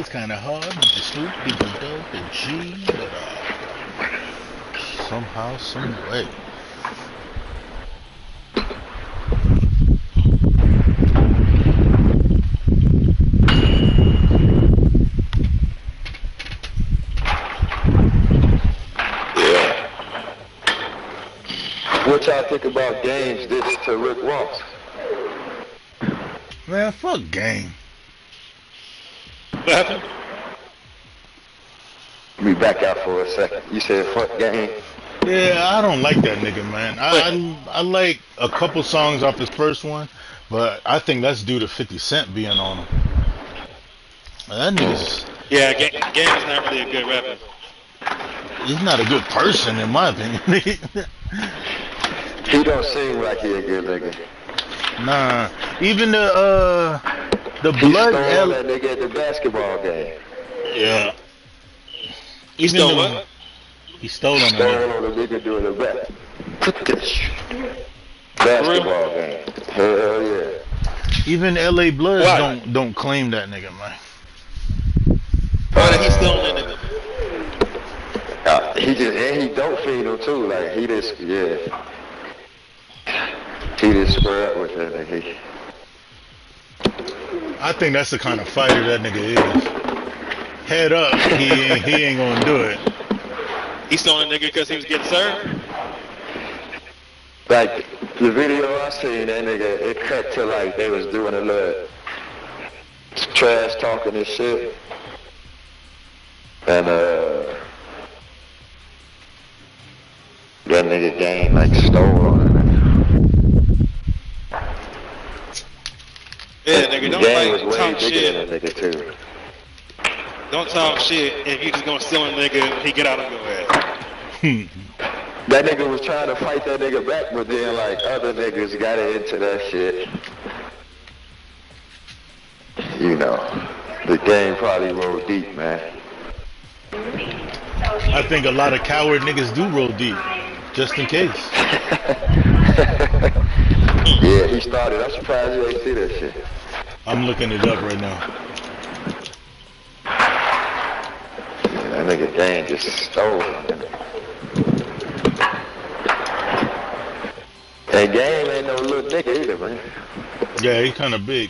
it's kind of hard with the Snoop, Diggy Dope, and G, but somehow, some way. Yeah. What y'all think about Games this to Rick Ross? Man, fuck Game. What happened? Let me back out for a second. You said fuck Game? Yeah, I don't like that nigga, man. I like a couple songs off his first one, but I think that's due to 50 Cent being on him. That nigga's... Yeah, Game is not really a good rapper. He's not a good person, in my opinion. He don't seem like he a good nigga. Nah, even the He blood. stole that nigga at the basketball game. Yeah. He stole what? He stole on Stole him. on the nigga doing the basketball game. Hell yeah. Even LA Bloods Why? don't claim that nigga, man. Why did he steal that nigga? He just, and he don't feed him too. Like he just, yeah. He just square up with that nigga. I think that's the kind of fighter that nigga is. Head up, he ain't gonna do it. He stole that nigga because he was getting served? Like the video I seen, that nigga, it cut to like they was doing a little trash talking and shit, and that nigga Game like stole on it. Yeah, nigga, don't Game was like way talk bigger shit. than that nigga too. Don't talk shit if you just gonna steal a nigga, he get out of your ass. That nigga was trying to fight that nigga back, but then like other niggas got into that shit. You know, the Game probably rolled deep, man. I think a lot of coward niggas do roll deep, just in case. Yeah, he started. I'm surprised you ain't see that shit. I'm looking it up right now. Yeah, that nigga Game just stole from him. And Game ain't no little nigga either, man. Yeah, he's kind of big.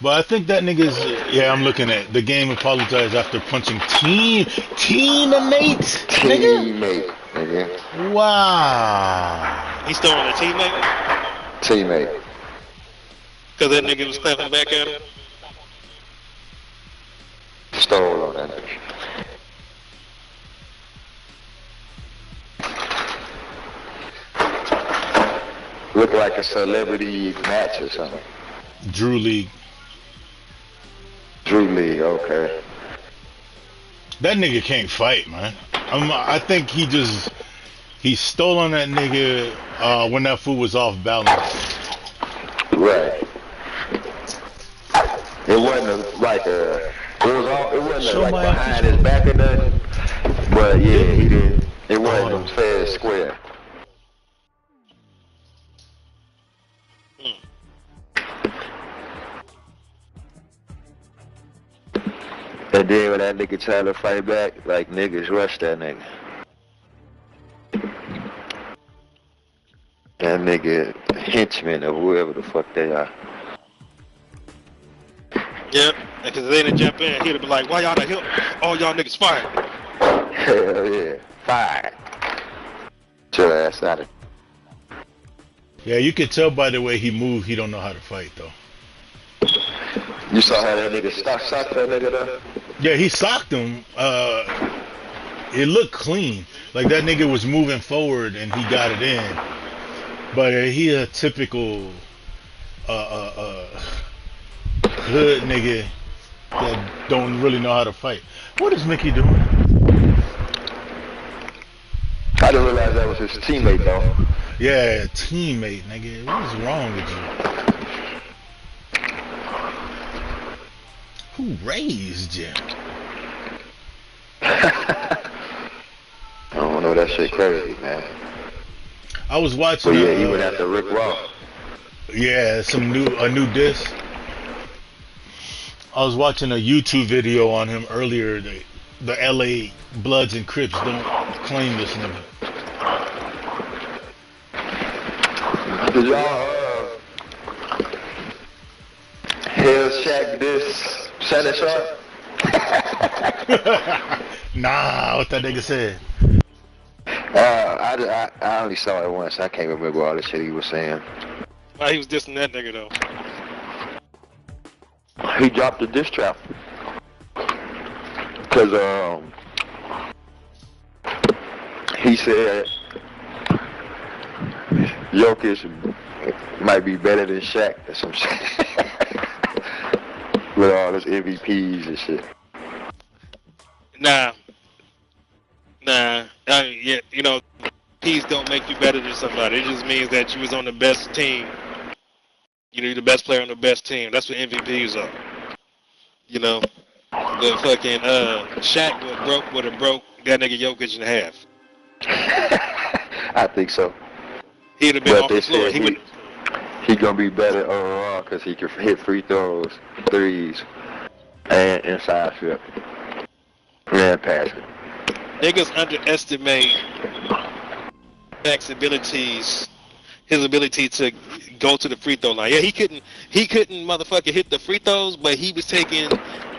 But I think that nigga's... Yeah, I'm looking at the Game apologized after punching teammate, nigga? Teammate, nigga. Wow. He stole on a teammate? Teammate. Because that nigga was clapping back at him? Stole on that nigga. Look like a celebrity match or something. Drew League. Drew League, okay. That nigga can't fight, man. I think he stole on that nigga when that fool was off balance. Right. It wasn't like a. It wasn't like behind his back or nothing. But yeah, he didn't. It wasn't fair and square. And then when that nigga tried to fight back, like niggas rushed that nigga. That nigga henchmen or whoever the fuck they are. Yep, because they didn't jump in, he'd have been like, why y'all not help? All y'all niggas fired. Hell yeah, fired. Get your ass out of. Yeah, you could tell by the way he moved, he don't know how to fight though. You saw how that nigga socked that nigga though? Yeah, he socked him. It looked clean. Like that nigga was moving forward and he got it in. But he a typical hood nigga that don't really know how to fight. What is Mickey doing? I didn't realize that was his teammate though. Yeah, teammate, nigga. What is wrong with you? Who raised you? I don't know, that shit crazy, man. I was watching. But yeah, he went after Rick Ross. Yeah, a new disc. I was watching a YouTube video on him earlier. The LA Bloods and Crips don't claim this nigga. Did y'all hear Shaq this Shannon Sharp? Nah, what that nigga said. I only saw it once. I can't remember all the shit he was saying. Why he was dissing that nigga though? He dropped the diss trap. Cause he said Jokic might be better than Shaq or some shit. With all his MVPs and shit. Nah. Yeah, you know, P's don't make you better than somebody. It just means that you was on the best team. You know, you're the best player on the best team. That's what MVPs are. You know, but fucking Shaq would have broke that nigga Jokic in half. I think so. He'd have been off the floor. He gonna be better overall because he can hit free throws, threes, and inside field, and passing. Niggas underestimate Shaq's abilities, his ability to go to the free throw line. Yeah, he couldn't motherfucker hit the free throws, but he was taking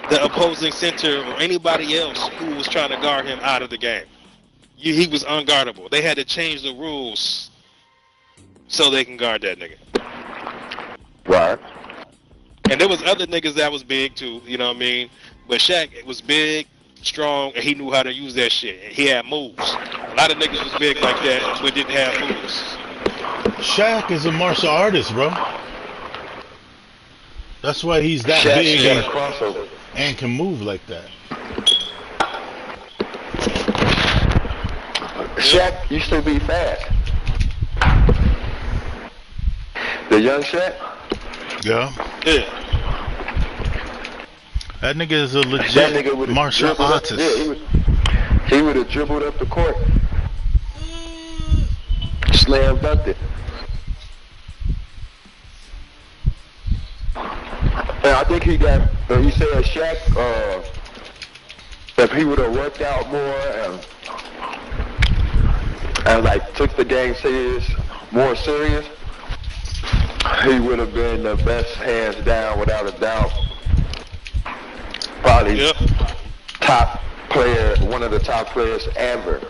the opposing center or anybody else who was trying to guard him out of the game. He was unguardable. They had to change the rules so they can guard that nigga. Right. And there was other niggas that was big too, you know what I mean? But Shaq was big, strong, and he knew how to use that shit. He had moves. A lot of niggas was big like that, but didn't have moves. Shaq is a martial artist, bro. That's why he's that Shaq big got a crossover and can move like that. Shaq used to be fast. The young Shaq? Yeah. Yeah. That nigga is a legit martial artist. He would have dribbled up the court. Slam dunked it. And I think he said Shaq, if he would have worked out more and like took the game more serious, he would have been the best hands down without a doubt. Probably top player, one of the top players ever.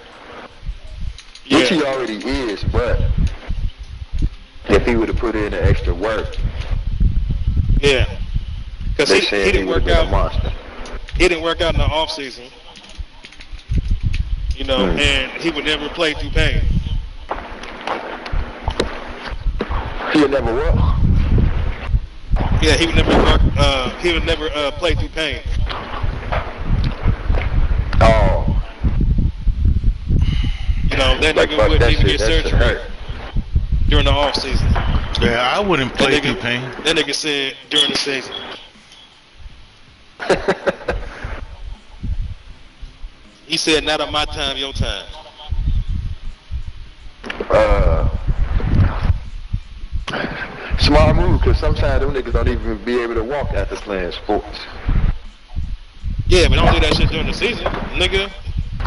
Yeah. Which he already is, but if he would have put in the extra work, Yeah. Because he didn't work out. A monster. He didn't work out in the off season. You know, and he would never play through pain. He would never what? Yeah, he would never work. He would never play through pain. Oh. You know, that Like, nigga fuck wouldn't that even shit, get that shit surgery hurt. during the off season. Yeah, I wouldn't play through pain. That nigga said during the season. He said, "Not on my time, your time." Smart move, because sometimes them niggas don't even be able to walk after playing sports. Yeah, but don't do that shit during the season, nigga.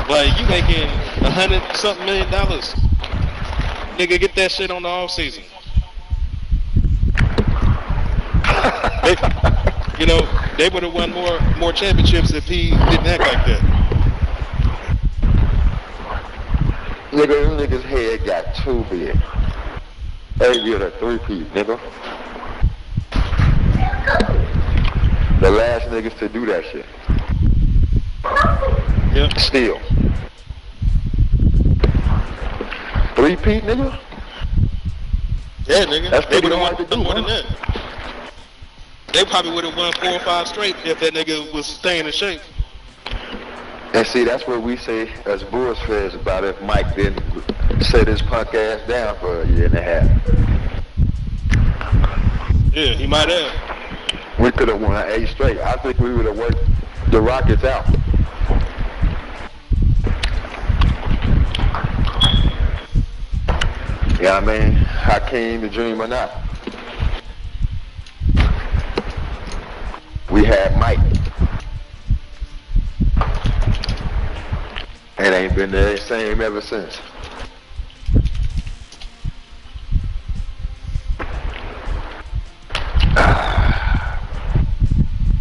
Like, you making $100-something million. Nigga, get that shit on the off season. You know, they would have won more championships if he didn't act like that. Nigga, them niggas' head got too big. They get a 3-peat, nigga. The last niggas to do that shit. Yep. Still. 3-peat, nigga? Yeah, nigga. That's They pretty would have hard to won do, more huh? than that. They probably would have won 4 or 5 straight if that nigga was staying in shape. And see, that's what we say as Bulls fans about if Mike didn't set his punk ass down for a year and a half. Yeah, he might have. We could have won 8 straight. I think we would have worked the Rockets out. Yeah, I mean, Hakeem the Dream or not. We had Mike. And ain't been the same ever since.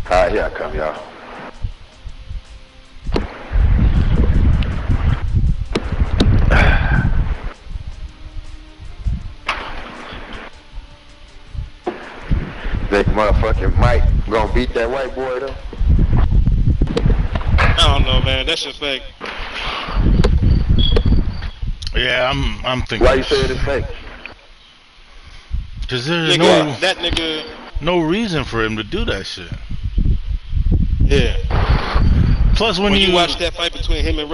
Alright, here I come, y'all. Think motherfucking Mike gonna beat that white boy though? I don't know, man. That shit fake. Yeah, I'm thinking. Why you say it's fake? Cause there's Nigga, that nigga. no reason for him to do that shit. Yeah. Plus, when you watch that fight between him and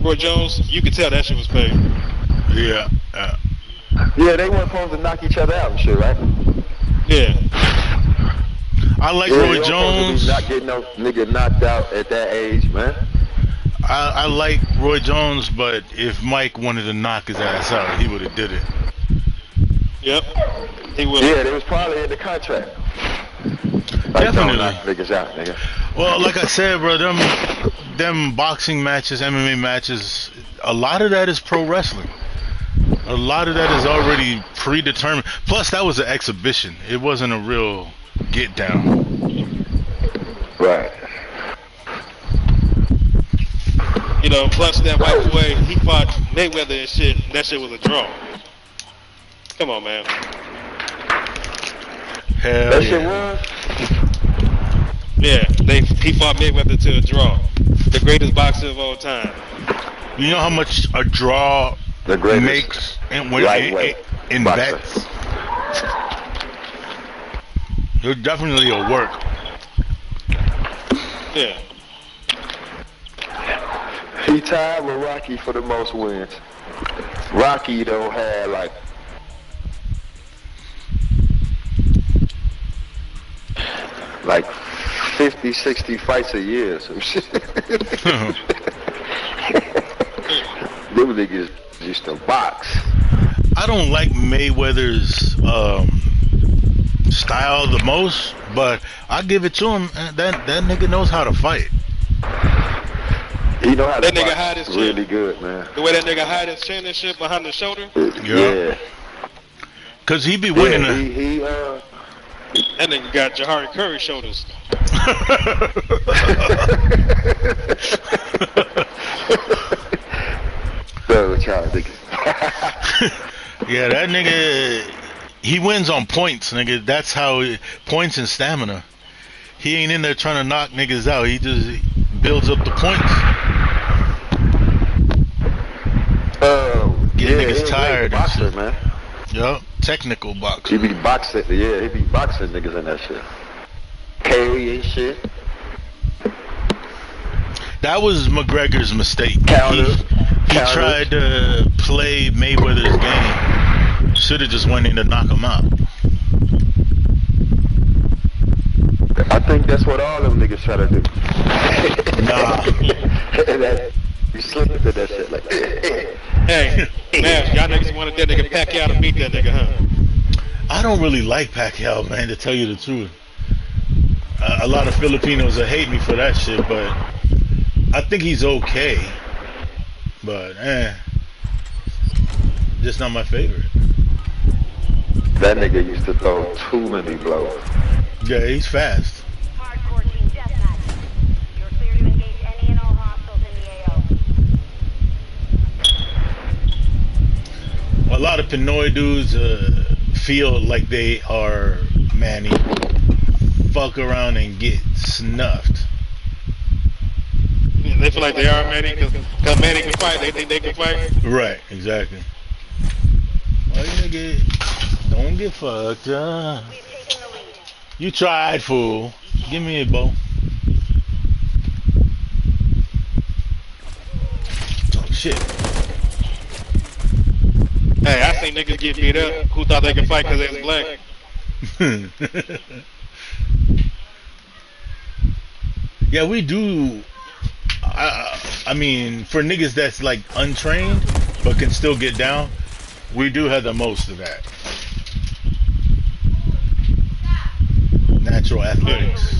Roy Jones, you could tell that shit was fake. Yeah. Yeah, they weren't supposed to knock each other out and shit, right? Yeah. I like Roy Jones. Not getting no nigga knocked out at that age, man. I like Roy Jones, but if Mike wanted to knock his ass out, he would have did it. Yep. He would. Yeah, it was probably in the contract. Like, Definitely. don't knock niggas out, nigga. Well, like I said, bro, them boxing matches, MMA matches, a lot of that is pro wrestling. A lot of that is already predetermined. Plus, that was an exhibition. It wasn't a real get down. Right. You know, plus that white boy, he fought Mayweather and shit. And that shit was a draw. Come on, man. Hell that yeah. shit was? Yeah, he fought Mayweather to a draw. The greatest boxer of all time. You know how much a draw makes in bets? It's definitely a work. Yeah. He tied with Rocky for the most wins. Rocky though had like 50, 60 fights a year or some shit. Them niggas used to box. I don't like Mayweather's style the most, but I give it to him. That nigga knows how to fight. He know how to that nigga hide his chin. Really good, man. The way that nigga hide his chin and shit behind the shoulder. Yeah. Cause he be winning. That nigga got Jahari Curry shoulders. Yeah, that nigga, he wins on points, nigga. That's how points and stamina. He ain't in there trying to knock niggas out. He just builds up the points. Get niggas tired. Boxer, man. Yup, technical boxer. He be boxing, yeah, he be boxing niggas in that shit. Carry and shit. That was McGregor's mistake. He tried to play Mayweather's game. Should have just went in to knock him out. I think that's what all them niggas try to do. Nah. You slip into that shit like Hey, man, y'all niggas wanted that nigga Pacquiao to beat that nigga, huh? I don't really like Pacquiao, man, to tell you the truth. A lot of Filipinos will hate me for that shit, but I think he's okay. But, just not my favorite. That nigga used to throw too many blows. Yeah, he's fast. Hardcore team deathmatch. You're clear to engage any and all hostiles in the AO. A lot of Pinoy dudes feel like they are Manny. Fuck around and get snuffed. Yeah, they feel like they are Manny because Manny can fight. They think they can fight. Right, exactly. Well, you don't get fucked up. You tried, fool. Give me a bow. Oh, shit. Hey, I seen niggas get beat up who thought they could fight because they was black. Yeah, we do. I mean, for niggas that's like untrained but can still get down, we do have the most of that. Now natural athletics.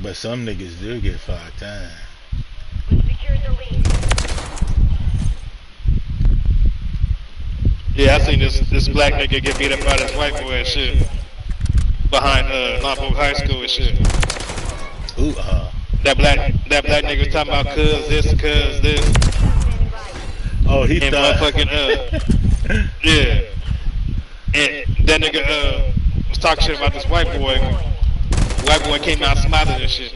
But some niggas do get fucked, huh? We've secured the lead. Yeah, I seen this black nigga get beat up by this white boy and shit behind Longboat High School and shit. Ooh, That black nigga was talking about cuz this, Standing by. oh, he and thought. motherfucking yeah. And that nigga was talking shit about this white boy. White boy came out smiling and shit.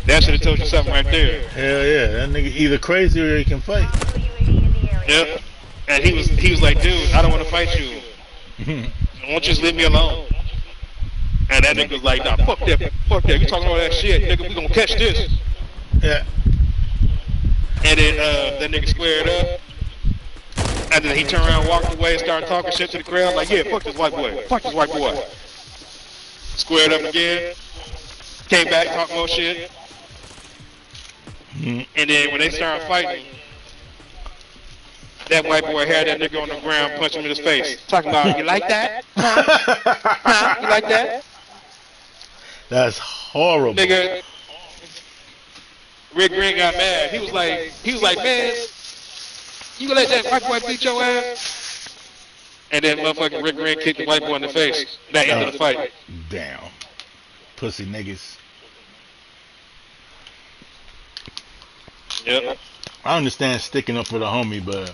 That should have told you something right there. Hell yeah, that nigga either crazy or he can fight. Hostile UAV in the area. Yep. And he was like, dude, I don't want to fight you. Why don't you just leave me alone? And that nigga was like, nah, fuck that. You talking all that shit, nigga, we gonna catch this. Yeah. And then that nigga squared up. And then he turned around, walked away, and started talking shit to the crowd, like, yeah, fuck this white boy. Fuck this white boy. Squared up again. Came back, talked more shit. And then when they started fighting, that white boy had that nigga on the ground, punched him in his face. Talking about, you like that? Huh? You like that? That's horrible. Nigga, Rick Green got mad. He was like, man, you gonna let that white boy beat your ass? And then motherfucking Rick Green kicked the white boy in the face. That ended the fight. Damn. Pussy niggas. Yep. I understand sticking up for the homie, but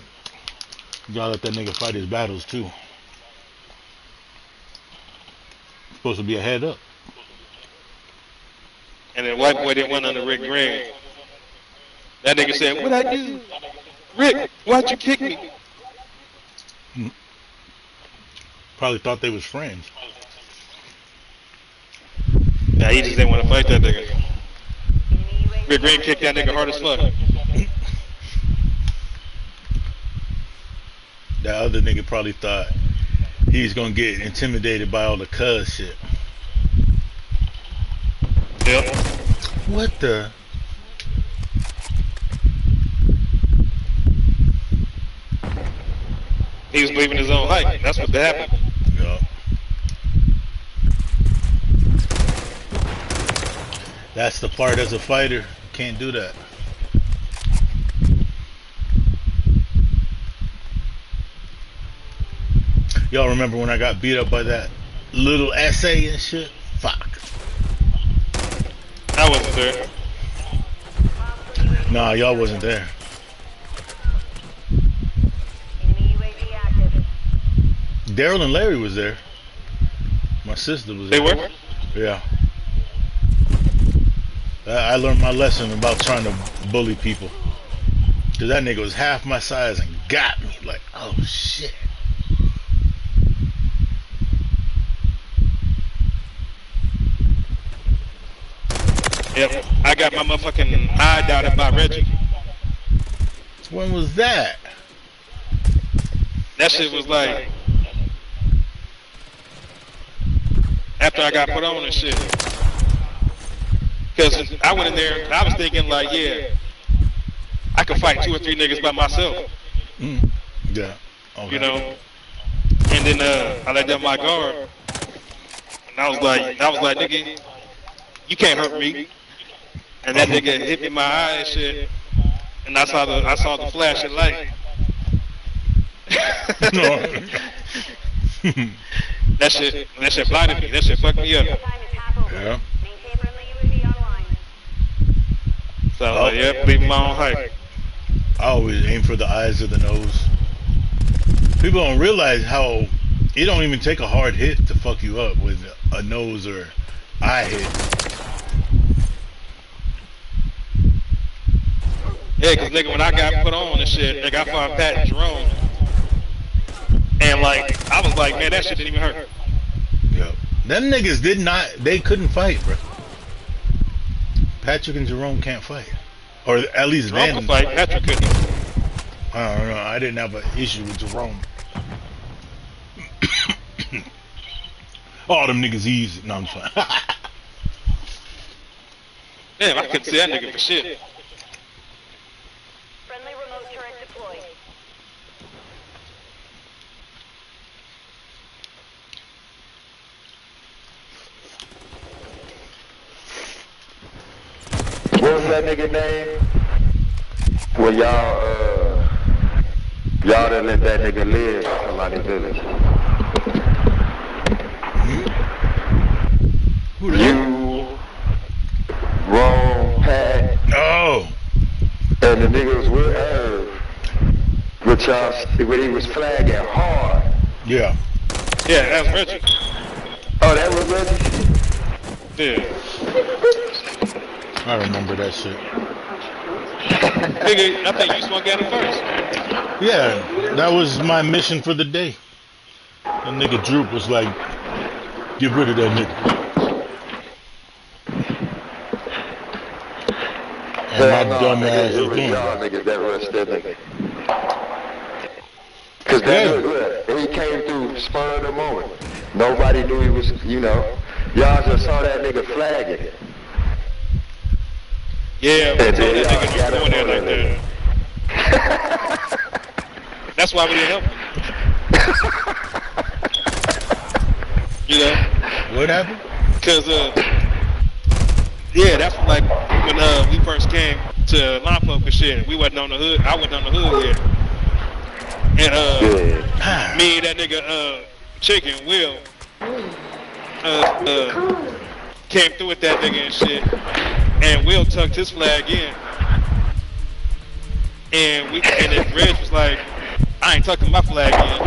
you gotta let that nigga fight his battles too. Supposed to be a head up. And then white boy didn't win under Rick Green. That nigga said, what'd I do? Rick, why'd you kick me? Probably thought they was friends. Nah, he just didn't want to fight that nigga. Enemy UAV Rick Green kicked that nigga hard as fuck. That other nigga probably thought he's gonna get intimidated by all the cuz shit. Yep. What the? He was believing his own hype. That's what happened. Yeah. That's the part as a fighter. Can't do that. Y'all remember when I got beat up by that little essay and shit? Fuck. I wasn't there. Nah, y'all wasn't there. Enemy UAV active. Daryl and Larry was there. My sister was They there. were? Yeah. I learned my lesson about trying to bully people. Cause that nigga was half my size and got me. Like, oh shit. Yep. I got my motherfucking eye doubted by Reggie. When was that? That shit was like after I got put on and shit. Cause I went in there and I was thinking like, yeah, I could fight 2 or 3 niggas by myself. Yeah. Okay. You know? And then I let down my guard. And I was like, nigga, you can't hurt me. And that nigga hit me in my eye and shit. And I saw the flashing light. That shit blinded me. That shit fucked me up. Time is half over. Yeah. Maintain friendly UAV online. So I was like, yep, leave my own hype. I always aim for the eyes or the nose. People don't realize how it don't even take a hard hit to fuck you up with a nose or eye hit. Yeah, cause nigga, when I got put on and shit, nigga, I found Pat and Jerome. And like, I was like, man, that shit didn't even hurt. Yep. Them niggas they couldn't fight, bro. Patrick and Jerome can't fight. Or at least Jerome then. could fight, Patrick couldn't. I don't know. I didn't have an issue with Jerome. All them niggas easy. No, I'm fine. Damn, I couldn't see that nigga for shit. Friendly remote turret deployed. What was that nigga name? Well, y'all done let that nigga live in somebody's village. Who that? You, Rome, Pat, Oh. and the nigga was with Herb. But y'all, when he was flagging hard. Yeah. Yeah, that was Reggie. Oh, that was Reggie? Yeah. I remember that shit. Nigga, I think you swung at him first. Yeah, that was my mission for the day. That nigga Droop was like, get rid of that nigga. And my dumb ass it was again. y'all niggas that rushed that nigga. Cause that nigga, he came through spur of the moment. Nobody knew he was, y'all just saw that nigga flagging. Yeah, we And told then that y'all nigga got you him going there on like that that. That's why we didn't help him. You know? What happened? Cause yeah, that's like when we first came to line folk and shit. We wasn't on the hood. I wasn't on the hood yet. And me and that nigga Chicken Will came through with that nigga and shit. And Will tucked his flag in. And then Reg was like, I ain't tucking my flag in.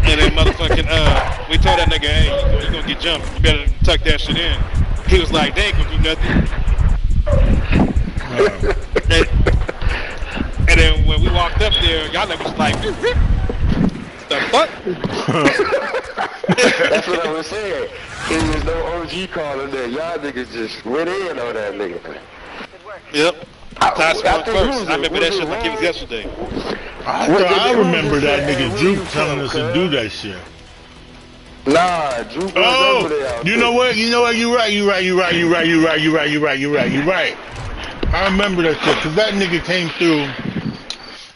And then motherfucking we told that nigga, hey, you gonna get jumped. You better tuck that shit in. He was like, they ain't gonna do nothing. And then when we walked up there, y'all niggas was like, the fuck? That's what I was saying. There was no OG calling there. Y'all niggas just went in on that nigga. Yep. Ty swung first. I remember that shit like it was yesterday. I remember that nigga Droop telling us to do that shit. Nah, Droop was over there. You know what? You right. I remember that shit, cause that nigga came through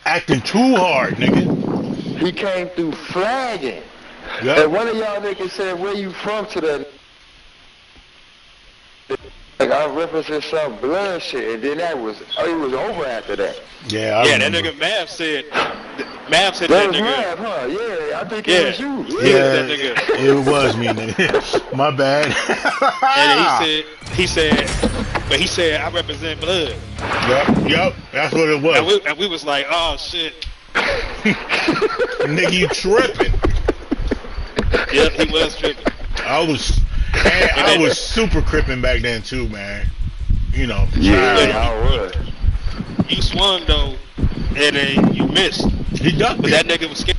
acting too hard, nigga. He came through flagging. Yep. And one of y'all niggas said, where you from to that? Like, I represent some blood shit, and then it was over after that. Yeah, that nigga Mav said that That was nigga. Mav, huh? Yeah, I think it was you. Yeah, that nigga. It was me, nigga. My bad. And he said, I represent blood. Yep, that's what it was. And we was like, oh shit. Nigga, you tripping. Yep, he was tripping. I was super crippin' back then too, man. Yeah, I was. You swung though, and then you missed. He ducked But it. that nigga was scared,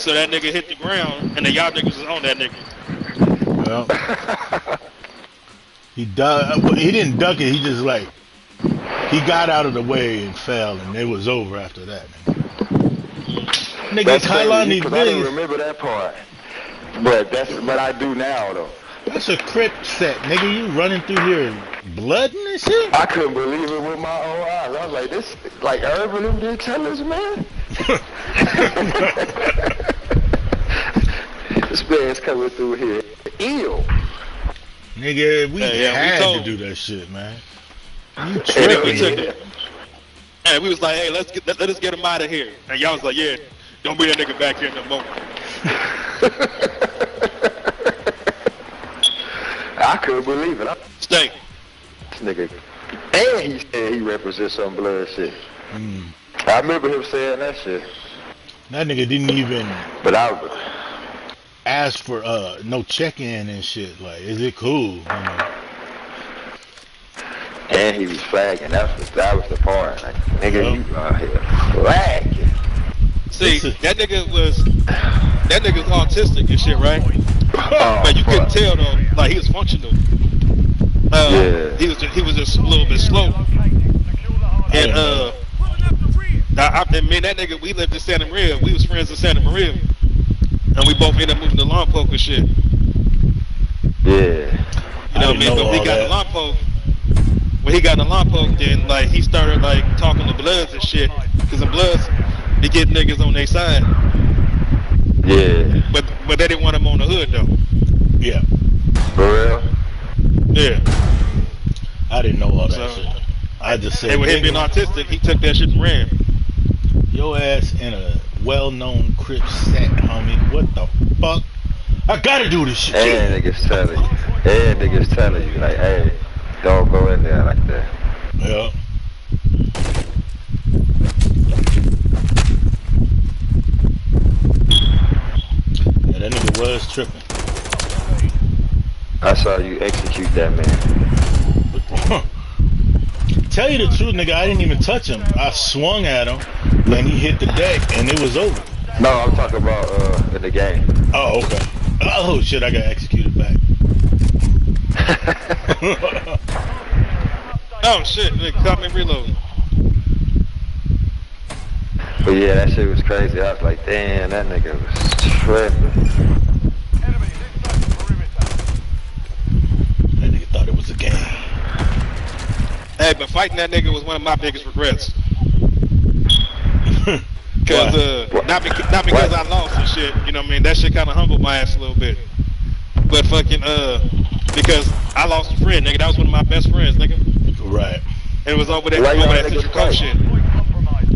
so that nigga hit the ground, and then y'all niggas was on that nigga. Well, he didn't duck it. He just he got out of the way and fell, and it was over after that. Nigga, Kailani I don't remember that part, but I do now though. That's a crip set, nigga. You running through here blood and shit? I couldn't believe it with my own eyes. I was like, this, like Urban them did tell us, man. This man's coming through here ill. Nigga, we had to do that shit, man. You tripping? And we was like, hey, let us get him out of here. And y'all was like, yeah, don't bring that nigga back here no more. I couldn't believe it. Stink. This nigga, and he said he represents some blood shit. I remember him saying that shit. That nigga didn't even ask for no check-in and shit. Like, is it cool? You know? And he was flagging. That was the part. Like, nigga, you out here flagging. See, that nigga was autistic and shit, right? But you couldn't tell though. Like he was functional. He was just a little bit slow. And me and that nigga, we lived in Santa Maria. We was friends in Santa Maria, and we both ended up moving to Lompoc and shit. Yeah. You know what I mean? But when he got to Lompoc, then like he started like talking to Bloods and shit, cause the Bloods they get niggas on their side. Yeah. But they didn't want him on the hood though. Yeah. For real? Yeah. I didn't know all that So, shit. I just said, and with him being nigga, autistic, he took that shit and ran. your ass in a well-known Crip set, homie. What the fuck? I gotta do this shit. And niggas telling you, like, hey, don't go in there like that. Yeah. Yeah, that nigga was tripping. I saw you execute that man. Tell you the truth, nigga, I didn't even touch him. I swung at him, and he hit the deck, and it was over. No, I'm talking about in the game. Oh, okay. Oh, shit, I got executed back. Oh shit, they caught me reloading. But yeah, that shit was crazy. I was like, damn, that nigga was tripping. That nigga thought it was a game. Hey, but fighting that nigga was one of my biggest regrets. Cause not because I lost and shit, you know what I mean? That shit kinda humbled my ass a little bit. But fucking because I lost a friend, nigga. That was one of my best friends, nigga. Right. And it was over that Central Coast shit.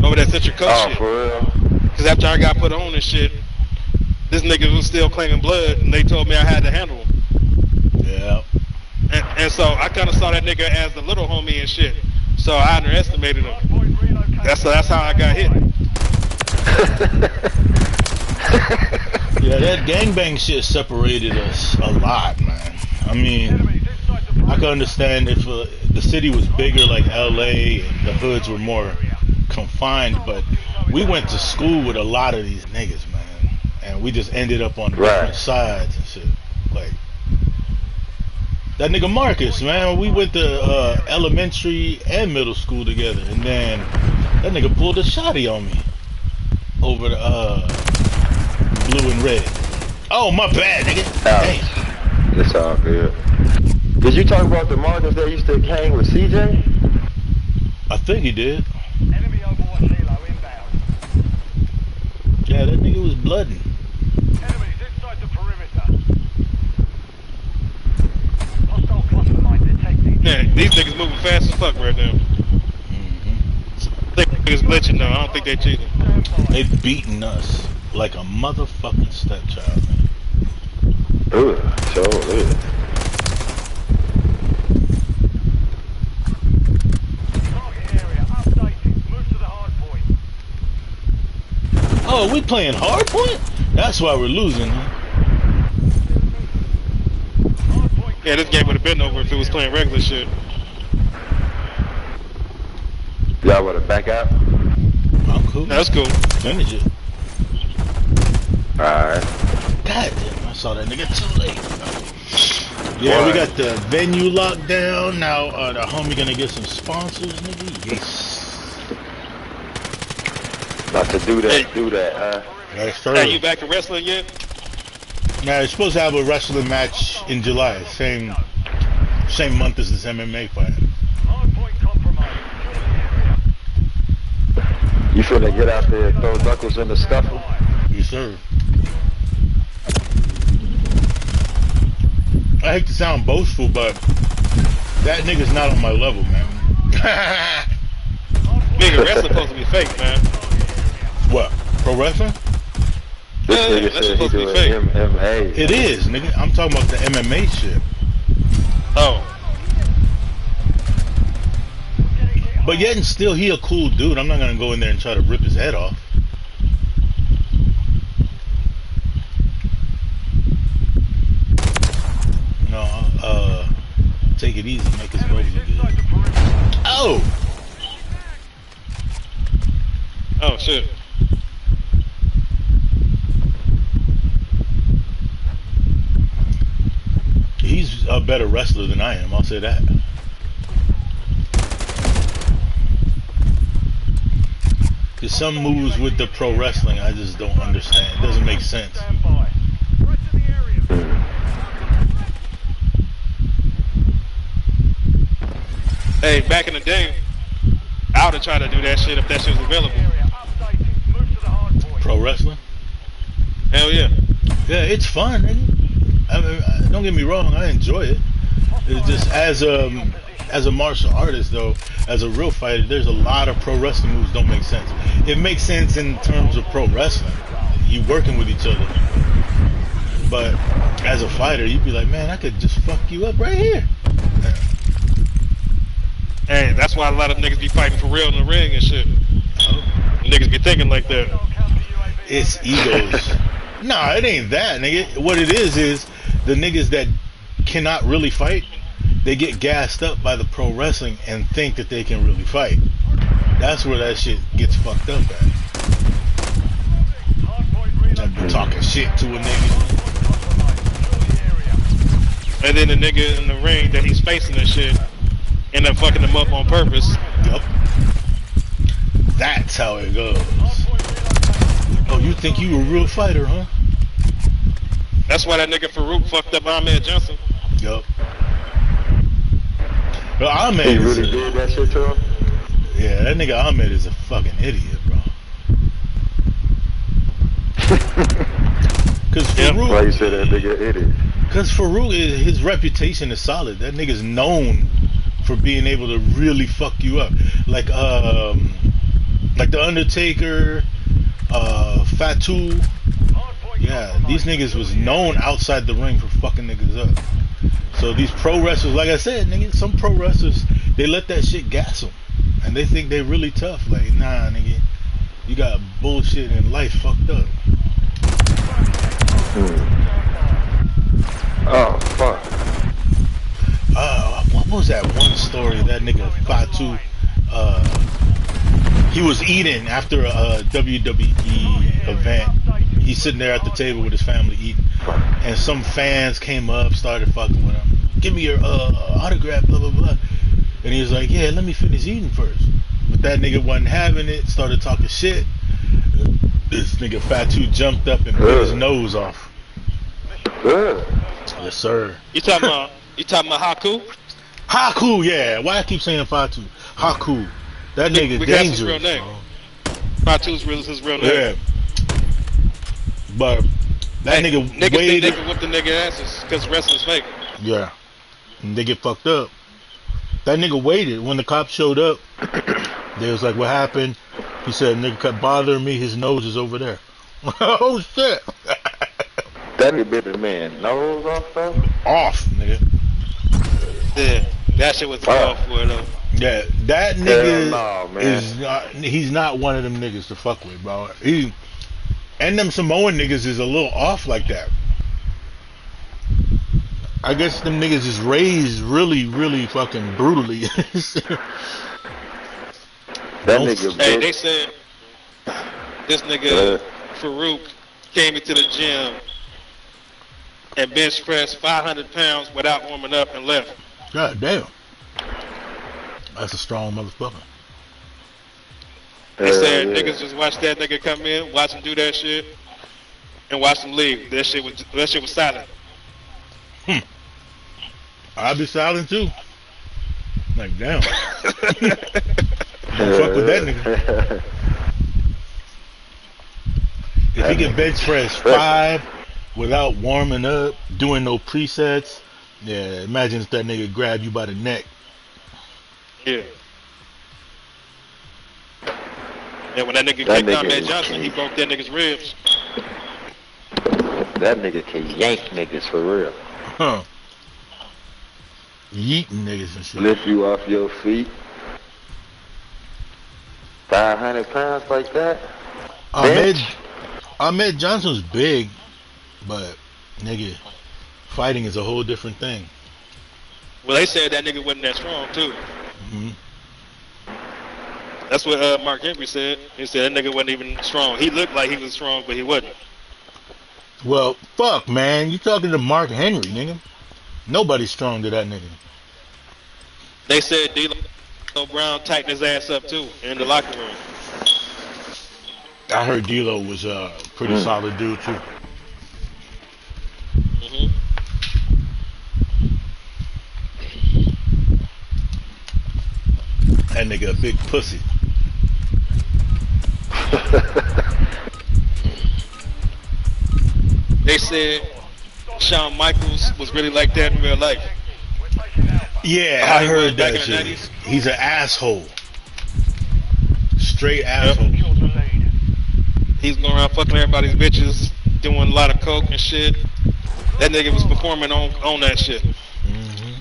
Over that Central Coast shit. For real? Cause after I got put on and shit, this nigga was still claiming blood and they told me I had to handle him. Yeah. And so I kinda saw that nigga as the little homie and shit. So I underestimated him. That's how I got hit. Yeah, that gangbang shit separated us a lot, man. I mean, I could understand if the city was bigger like LA and the hoods were more confined, but we went to school with a lot of these niggas, man. And we just ended up on different sides and shit. Like, that nigga Marcus, man, we went to elementary and middle school together, and then that nigga pulled a shotty on me over the blue and red. Oh, my bad, nigga. Damn. It's all good. Did you talk about the Marcus that used to hang with CJ? I think he did. Enemy Overwatch helo inbound. Yeah, that nigga was blooding. Enemies inside the perimeter. Hostile cluster mine detected. Man, these niggas moving fast as fuck right now. Niggas glitching though. I don't think they cheating. They beating us like a motherfucking stepchild, man. Ooh, so good. Target area updated. Move to the hard point. Oh, we playing hardpoint? That's why we're losing, huh? Hard point. Yeah, this game would have been over if it was playing regular shit. Y'all wanna back out? I'm cool. That's cool. Finish it. Alright. God damn, I saw that nigga too late. Yeah, we got the venue locked down. Now the homie gonna get some sponsors, nigga. Yes. About to do that, huh? That's Hey, third. you back in wrestling yet? Now you're supposed to have a wrestling match in July, same month as this MMA fight. Hard point compromised. Clear the area. You finna get out there and throw knuckles in the scuffle? Yes, sir. I hate to sound boastful, but that nigga's not on my level, man. Nigga, wrestling supposed to be fake, man. What? Pro wrestling? This Yeah, nigga that's said he supposed to be doing fake. MMA. It is, nigga. I'm talking about the MMA shit. Oh. But yet and still, he a cool dude. I'm not gonna go in there and try to rip his head off. No, take it easy, make his moves look good. Oh! Oh shit. He's a better wrestler than I am, I'll say that. Cause some moves with the pro wrestling I just don't understand. It doesn't make sense. Stand by. Right to the area. Hey, back in the day, I would have tried to do that shit if that shit was available. Area updated. Move to the hard point. Pro wrestling? Hell yeah. Yeah, it's fun, nigga. I mean, don't get me wrong, I enjoy it. It's just as as a martial artist though, as a real fighter, there's a lot of pro wrestling moves don't make sense. It makes sense in terms of pro wrestling. You working with each other. But as a fighter, you'd be like, man, I could just fuck you up right here. Hey, that's why a lot of niggas be fighting for real in the ring and shit. Niggas be thinking like that. It's egos. Nah, it ain't that, nigga. What it is the niggas that cannot really fight, they get gassed up by the pro wrestling and think that they can really fight. That's where that shit gets fucked up at. I've been talking shit to a nigga. And then the nigga in the ring that he's facing and shit end up fucking him up on purpose. Yup. That's how it goes. Oh, you think you a real fighter, huh? That's why that nigga Farouk fucked up Ahmed Johnson. Yup. But Ahmed He is really did that shit to him? yeah, that nigga Ahmed is a fucking idiot, bro. Cause Farouk, Why you say that nigga idiot? Cause Farouk, his reputation is solid. That nigga's known for being able to really fuck you up. Like the Undertaker, Fatu. Yeah, these niggas was known outside the ring for fucking niggas up. So these pro wrestlers, like I said, nigga, some pro wrestlers, they let that shit gas them. And they think they really tough. Like, nah, nigga, you got bullshit in life fucked up. Oh, fuck. What was that one story that nigga Fatu, he was eating after a WWE event. He's sitting there at the table with his family eating, and some fans came up, started fucking with him. Give me your autograph, blah blah blah. And he was like, yeah, let me finish eating first. But that nigga wasn't having it, started talking shit. This nigga Fatu jumped up and bit his nose off. Yes, sir. You talking about Haku? Haku, yeah. Why I keep saying Fatu? Haku. That nigga That's dangerous. his real name. Bro. Fatu's his real name. Yeah. But that nigga niggas waited. think they can whip the nigga asses because wrestling's fake. Yeah. And they get fucked up. That nigga waited. When the cops showed up, they was like, what happened? He said, nigga kept bothering me. His nose is over there. Oh, shit. That nigga bit the man nose off, though? Off, nigga. Yeah, that shit was off for though. Yeah, that nigga no, man. is not, he's not one of them niggas to fuck with, bro. And them Samoan niggas is a little off like that. I guess them niggas is raised really, really fucking brutally. That nigga Hey, bit. they said this nigga Farouk came into the gym and bench pressed 500 pounds without warming up and left. God damn. That's a strong motherfucker. They said niggas just watch that nigga come in, watch him do that shit, and watch him leave. That shit was silent. I'd be silent too. Like, damn. Don't fuck with that nigga. If he can bench press 5 without warming up, doing no presets, yeah, imagine if that nigga grabbed you by the neck. Yeah. And when that nigga kicked out Ahmed Johnson, he broke that nigga's ribs. That nigga can yank niggas for real. Huh. Yeeting niggas and shit. Lift you off your feet. 500 pounds like that? Ahmed Johnson's big, but nigga, fighting is a whole different thing. Well, they said that nigga wasn't that strong too. Mm-hmm. That's what Mark Henry said. He said that nigga wasn't even strong. He looked like he was strong, but he wasn't. Well, fuck, man. You talking to Mark Henry, nigga. Nobody's strong to that nigga. They said D'Lo Brown tightened his ass up too in the locker room. I heard D'Lo was a pretty solid dude too. Mm-hmm. That nigga a big pussy. They said Shawn Michaels was really like that in real life. Yeah, How I he heard was back that in the shit. 90s? He's an asshole. Straight asshole. Secure the lead. He's going around fucking everybody's bitches, doing a lot of coke and shit. That nigga was performing on that shit. hmm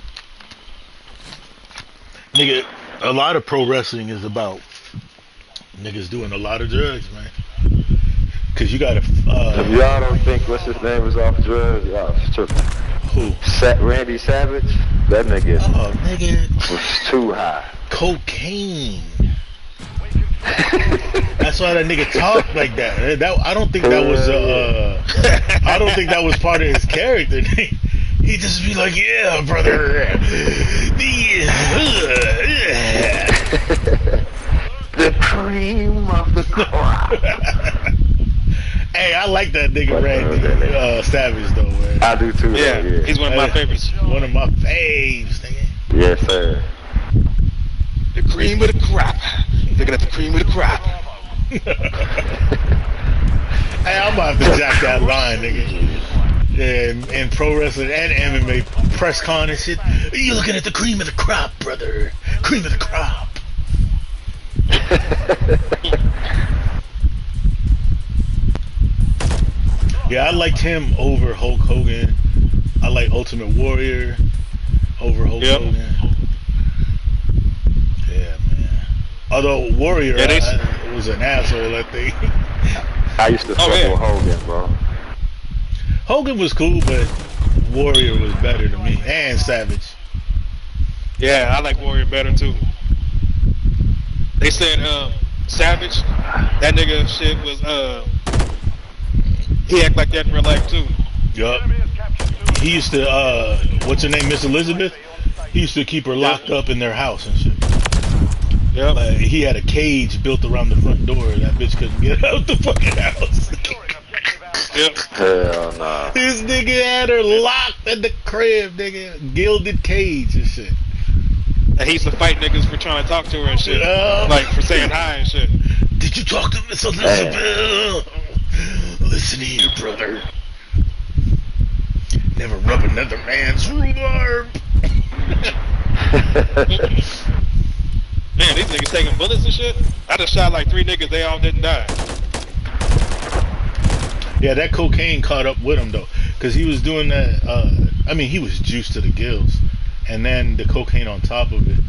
Nigga, a lot of pro wrestling is about niggas doing a lot of drugs, man. Cause you gotta, If y'all don't think what's his name was off drugs, y'all tripping. who? Randy Savage, that nigga Oh, nigga, was too high. cocaine. That's why that nigga talked like that. I don't think that was, I don't think that was part of his character. He just be like, yeah, brother. The cream of the crop. Hey, I like that nigga Randy Savage though, man. I do too. Yeah, though, yeah. he's one of my favorites. One of my faves, nigga. Yes, sir. The cream of the crop. Looking at the cream of the crop. Hey, I'm about to jack that line, nigga. Yeah, in pro wrestling and MMA press con and shit. You looking at the cream of the crop, brother. Cream of the crop. Yeah, I liked him over Hulk Hogan. I like Ultimate Warrior over Hulk Yep. Hogan. Yeah, man. Although Warrior was an asshole, I think. I used to fuck with Hogan, bro. Hogan was cool, but Warrior was better to me. And Savage. Yeah, I like Warrior better too. They said Savage, that nigga shit was he act like that in real life too. Yup. He used to what's her name, Miss Elizabeth? He used to keep her locked up in their house and shit. Yep. Like, he had a cage built around the front door. That bitch couldn't get out the fucking house. Yep. Hell nah. This nigga had her locked in the crib, nigga. Gilded cage and shit. And he used to fight niggas for trying to talk to her and shit. Oh. Like for saying hi and shit. Did you talk to Miss Elizabeth? Listen here, brother. Never rub another man's rhubarb. Man, these niggas taking bullets and shit. I just shot like 3 niggas, they all didn't die. Yeah, that cocaine caught up with him though, cause he was doing that. I mean, he was juiced to the gills, and then the cocaine on top of it.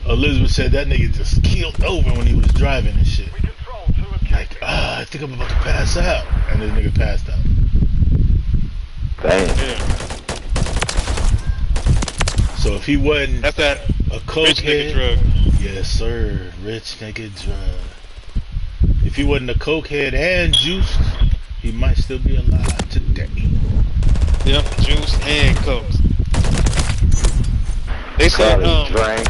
Elizabeth said that nigga just keeled over when he was driving and shit. Like, I think I'm about to pass out, and this nigga passed out. Damn. Yeah. So if he wasn't That's that a rich nigga cokehead, drug. yes sir, rich nigga drug. If he wasn't a cokehead and juiced, he might still be alive today. Yep, juice and coke. They said, Probably drank.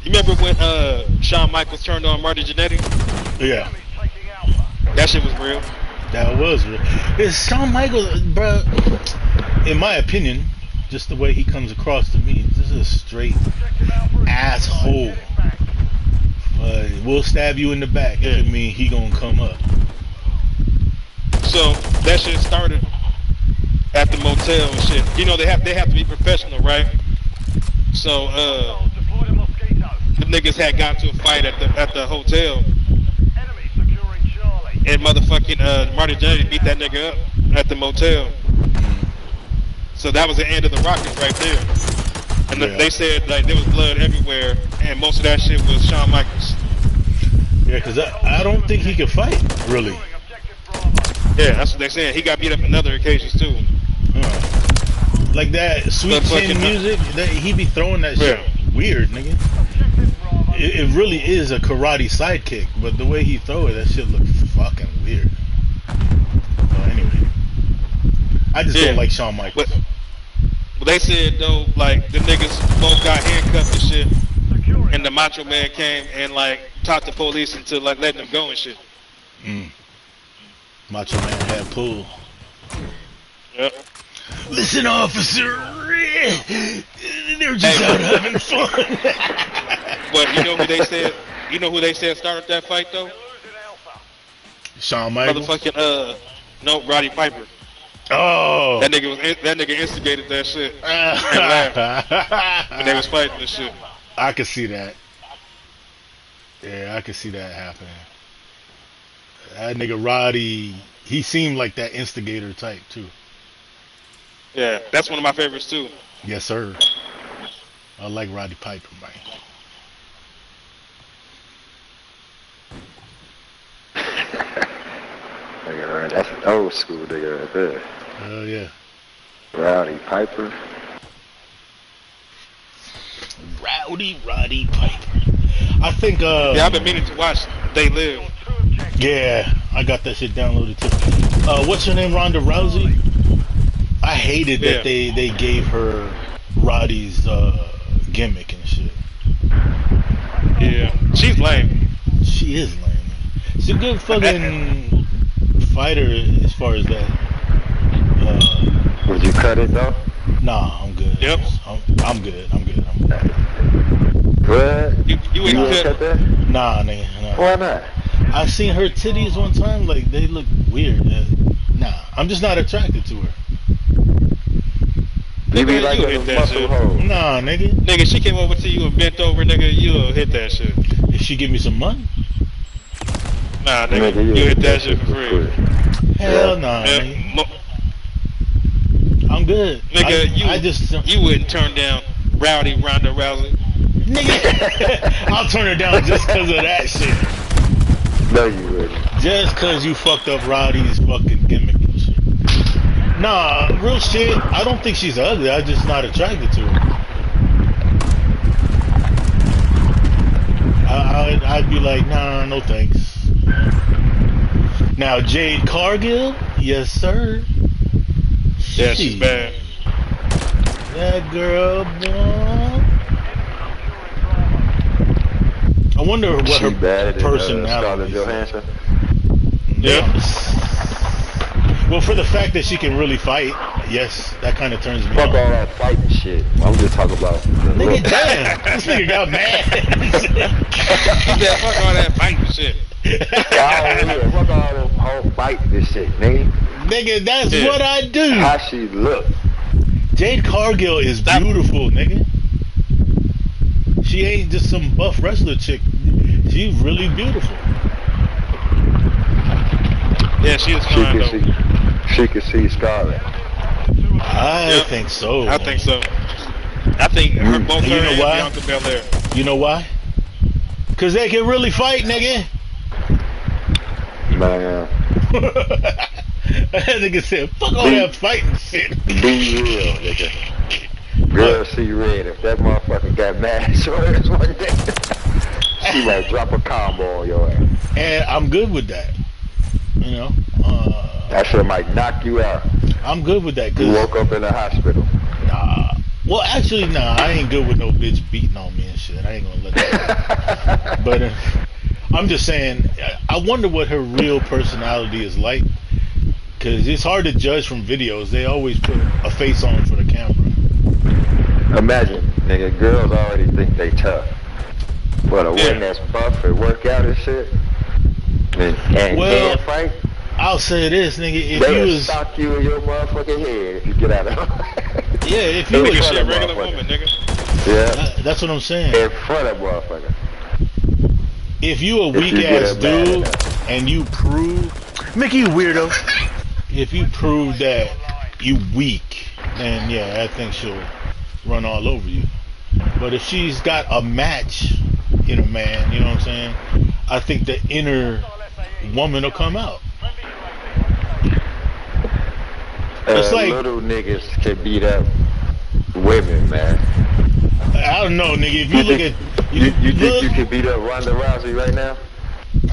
you remember when Shawn Michaels turned on Marty Jannetty? Yeah, That shit was real. that was real. It's Shawn Michaels, bro. In my opinion, just the way he comes across to me, this is a straight asshole. We'll stab you in the back if it mean he gonna come up. So that shit started at the motel and shit. You know they have to be professional, right? So the niggas had got to a fight at the hotel, and motherfucking Marty Jannetty beat that nigga up at the motel. So that was the end of the Rockets right there. And they said like there was blood everywhere, and most of that shit was Shawn Michaels. Yeah, cause I don't think he can fight really. Yeah, that's what they saying. He got beat up on other occasions too. Like that Sweet Chin music, he be throwing that shit weird, nigga. It really is a karate sidekick, but the way he throw it, that shit look fucking weird. Well, anyway, I just don't like Shawn Michaels. But they said though, like the niggas both got handcuffed and shit, and the Macho Man came and like talked the police into like letting them go and shit. Macho Man had pull. Yep. Listen, officer, they're just out having fun. But you know who they said? You know who they said started that fight though? Shawn Michaels. Motherfucking no, Roddy Piper. Oh. That nigga instigated that shit and laughed when they was fighting and shit. I could see that. Yeah, I could see that happening. That nigga Roddy, he seemed like that instigator type too. Yeah, that's one of my favorites too. Yes, sir. I like Roddy Piper, man. Nigga, that's an old school nigga right there. Oh yeah. Rowdy Piper. Roddy Piper. I think Yeah, I've been meaning to watch They Live. yeah, I got that shit downloaded too. What's her name? Ronda Rousey? I hated that they gave her Roddy's gimmick and shit. Yeah, she's lame. She is lame. She's a good fucking fighter as far as that. Would you cut it though? Nah, I'm good. Yep. I'm good. What? You wouldn't cut that? Nah, nigga. Nah. Why not? I seen her titties one time. Like they look weird. Nah, I'm just not attracted to her. You be Nigga, like you a hit that muscle shit. hole. Nah, nigga. Nigga, she came over to you and bent over, nigga, you'll hit that shit. If she give me some money, Nah, nigga, you hit that shit for free. hell nah. Yeah, Nigga. I'm good. nigga, I just you wouldn't turn down Ronda Rousey. nigga. I'll turn her down just because of that shit. No, you wouldn't. Just because you fucked up Rowdy's fucking gimmick and shit. Nah, real shit. I don't think she's ugly. I'm just not attracted to her. I'd be like, nah, no thanks. Now, Jade Cargill, yes, sir. Yeah, she's bad. That girl, boy. I wonder what She her bad personality Scarlett is. Johansson. Yeah. Well, for the fact that she can really fight, yes, that kind of turns me Fuck on. all that fighting shit. I'm just talking about the Nigga, look. damn, this nigga got mad. He said, fuck all that fighting shit. Fuck all them whole fighting this shit, nigga. Nigga, that's Yeah. what I do. How she look. Jade Cargill is beautiful, nigga. She ain't just some buff wrestler chick. She's really beautiful. Yeah, she is fine though. She can see Scarlett. I Yep. think so. I think so. I think her both You her know and why? Bianca Belair. You know why? Cause they can really fight, nigga. Man, That nigga said, fuck all that fighting shit. be real, nigga. Girl, see red. If that motherfucker got mad so ass one day, she might drop a combo on your ass. And I'm good with that. You know? That shit might knock you out. I'm good with that. You Cause, woke up in the hospital. nah. Well, actually, nah, I ain't good with no bitch beating on me and shit. I ain't gonna let that. But I'm just saying, I wonder what her real personality is like. Cause it's hard to judge from videos. They always put a face on for the camera. Imagine, nigga, girls already think they tough. But a woman that's buff and work out and shit, and Well, can't fight, I'll say this, nigga. If they'll you was, sock you in your motherfucking head if you get out of yeah, if you Nigga, was, She a regular motherfucker. woman, nigga. Yeah, that's what I'm saying. in front of motherfucker. If you a If you weak get ass it bad dude enough. and you prove, Mickey, you weirdo. If you prove that you weak, then yeah, I think she'll run all over you. But if she's got a match in a man, you know what I'm saying? I think the inner woman will come out. It's like, Little niggas can beat up women, man. I don't know, nigga. If you look at, You think look, you can beat up Ronda Rousey right now?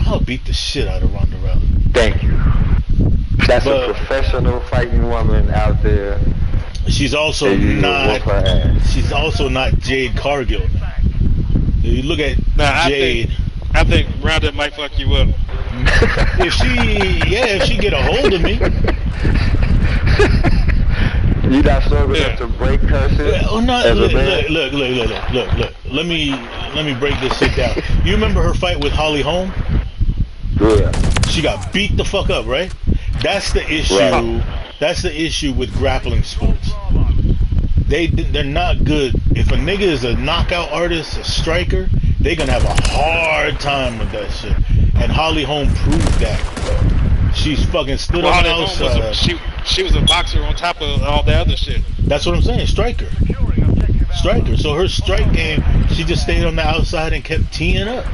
I'll beat the shit out of Ronda Rousey. Thank you. That's But- a professional fighting woman out there. She's also And you not. whoop her ass. She's also not Jade Cargill. If you look at Nah, Jade. I think Ronda might fuck you up. If she get a hold of me. You not strong enough Yeah. to break her shit? Oh no! as a Look! man? Look! Let me break this shit down. You remember her fight with Holly Holm? Yeah. She got beat the fuck up, right? That's the issue Right. That's the issue with grappling sports. They're not good. If a nigga is a knockout artist, a striker, they're gonna have a hard time with that shit. And Holly Holm proved that. She's fucking stood on the outside. She was a boxer on top of all the other shit. That's what I'm saying. Striker. So her strike game, she just stayed on the outside and kept teeing up.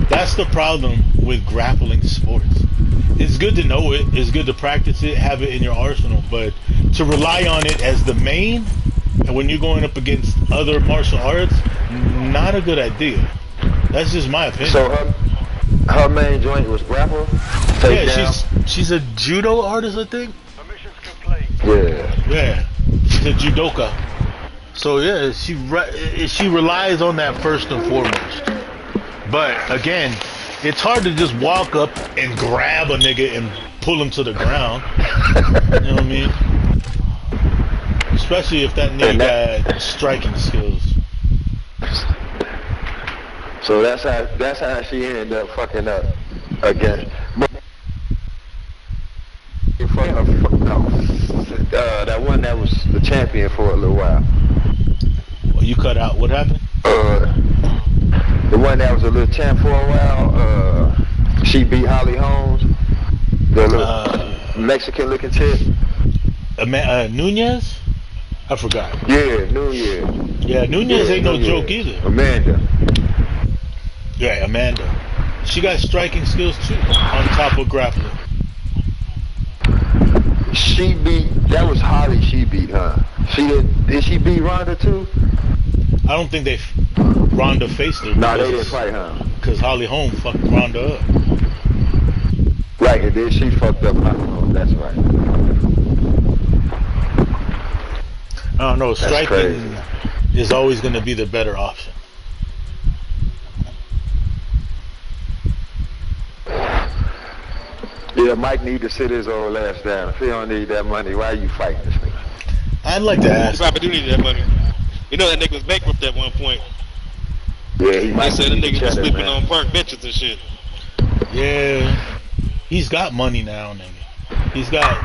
That's the problem with grappling sports. It's good to know it. It's good to practice it, have it in your arsenal. But to rely on it as the main, and when you're going up against other martial arts, not a good idea. That's just my opinion. So her main joint was grapple? Yeah, she's a judo artist, I think. Yeah, she's a judoka. So yeah, she relies on that first and foremost. But again, it's hard to just walk up and grab a nigga and pull him to the ground. You know what I mean? Especially if that nigga got striking skills. So that's how she ended up fucking up again. That one that was the champion for a little while. Well, you cut out. What happened? The one that was a little champ for a while. She beat Holly Holmes, the little Mexican-looking chick. Nunez? I forgot. Yeah, Nunez. Yeah, Nunez ain't no joke either. Amanda. Yeah, Amanda. She got striking skills too, on top of grappling. That was Holly she beat, huh? Did she beat Ronda too? I don't think Ronda faced her. No, they didn't fight, huh? Because Holly Holm fucked Ronda up. Right, and then she fucked up Holly Holm, that's right. I don't know, striking is always going to be the better option. Yeah, Mike need to sit his old ass down. If he don't need that money, why are you fighting this nigga? I'd like to ask. He probably do need that money. You know that nigga was bankrupt at one point. Yeah, he might. They said the nigga was sleeping on park benches and shit. Yeah, he's got money now, nigga. He's got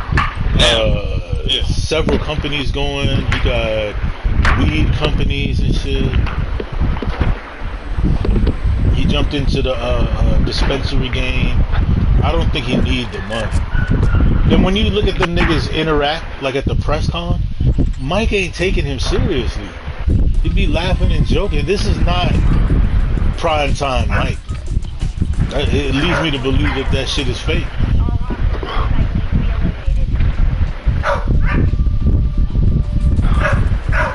several companies going. He got weed companies and shit. He jumped into the dispensary game. I don't think he need the money. Then when you look at the niggas interact, like at the press con, Mike ain't taking him seriously. He'd be laughing and joking. This is not prime time Mike. It leads me to believe that shit is fake.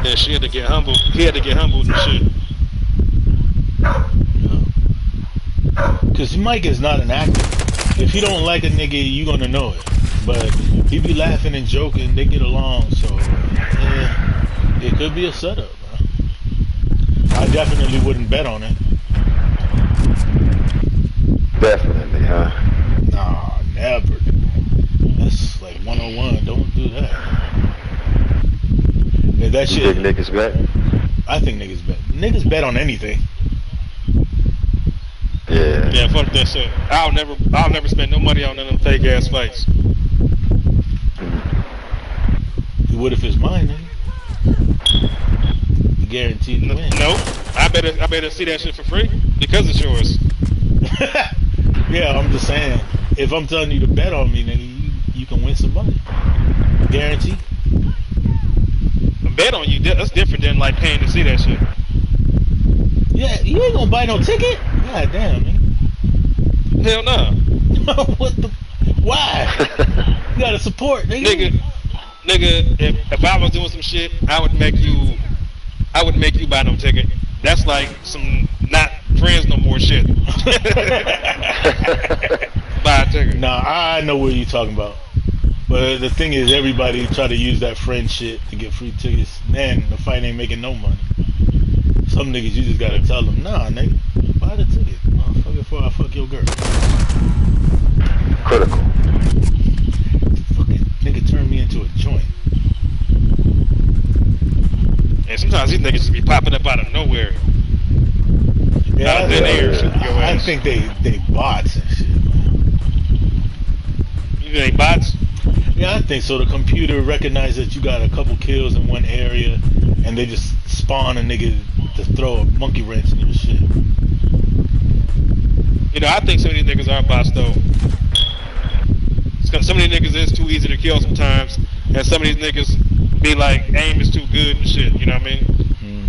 Yeah, she had to get humbled. He had to get humbled and shit. Because Mike is not an actor. If he don't like a nigga, you gonna know it. But he be laughing and joking, they get along, so it could be a setup, bro. I definitely wouldn't bet on it. Definitely, huh? Nah, never. That's like 101. Don't do that. If that shit. You think niggas bet? I think niggas bet. Niggas bet on anything. Yeah. Yeah, fuck that shit. I'll never spend no money on none of them fake ass fights. You would if it's mine, nigga. You guaranteed to win. No, I better see that shit for free because it's yours. Yeah, I'm just saying. If I'm telling you to bet on me, nigga, you can win some money. Guarantee. A bet on you, that's different than like paying to see that shit. Yeah, you ain't gonna buy no ticket. God damn, nigga. Hell no. What the? Why? You gotta support, nigga. Nigga, if I was doing some shit, I would make you buy no ticket. That's like some not friends no more shit. Buy a ticket. Nah, I know what you're talking about. But the thing is, everybody try to use that friend shit to get free tickets. Man, the fight ain't making no money. Some niggas, you just gotta tell them, nah, nigga, buy the ticket, motherfucker, before I fuck your girl. Critical. Fucking nigga turned me into a joint. And sometimes these niggas just be popping up out of nowhere. Yeah, out of thin air. I think they bots and shit, man. You think bots? Yeah, I think so. The computer recognized that you got a couple kills in one area, and they just spawn a nigga to throw a monkey wrench in your shit. You know, I think some of these niggas are bots though. Some of these niggas is too easy to kill sometimes, and some of these niggas be like aim is too good and shit. You know what I mean?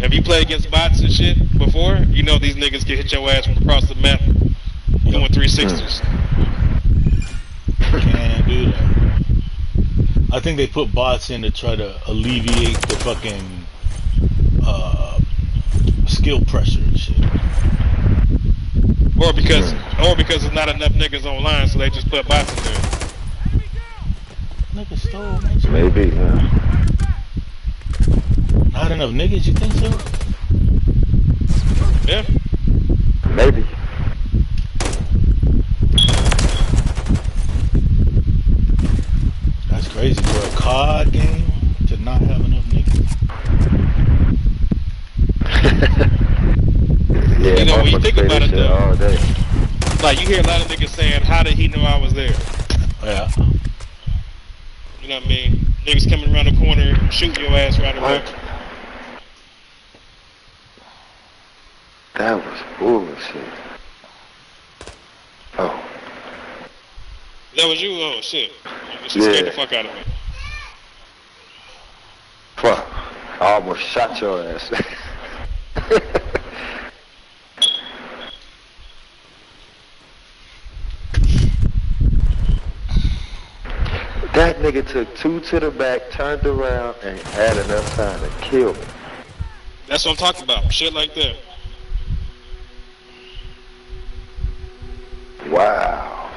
If you play against bots and shit before, you know these niggas can hit your ass from across the map doing 360s. Can't do that. I think they put bots in to try to alleviate the fucking skill pressure and shit. Or because there's not enough niggas online, so they just put bots in there. Nigga stole my shit. Maybe, yeah. Not enough niggas, you think so? Yeah. Maybe. That's crazy for a COD game to not have enough niggas. Yeah, You know, when you motherfuckers think play about this it, shit though. all day. Like you hear a lot of niggas saying, "How did he know I was there?" Yeah. You know what I mean? Niggas coming around the corner, shooting your ass right away. What? That was bullshit. Oh. That was you? Oh shit! You Yeah. scared the fuck out of me. Fuck. I almost shot your ass. That nigga took 2 to the back, turned around, and had enough time to kill me. That's what I'm talking about. Shit like that. Wow.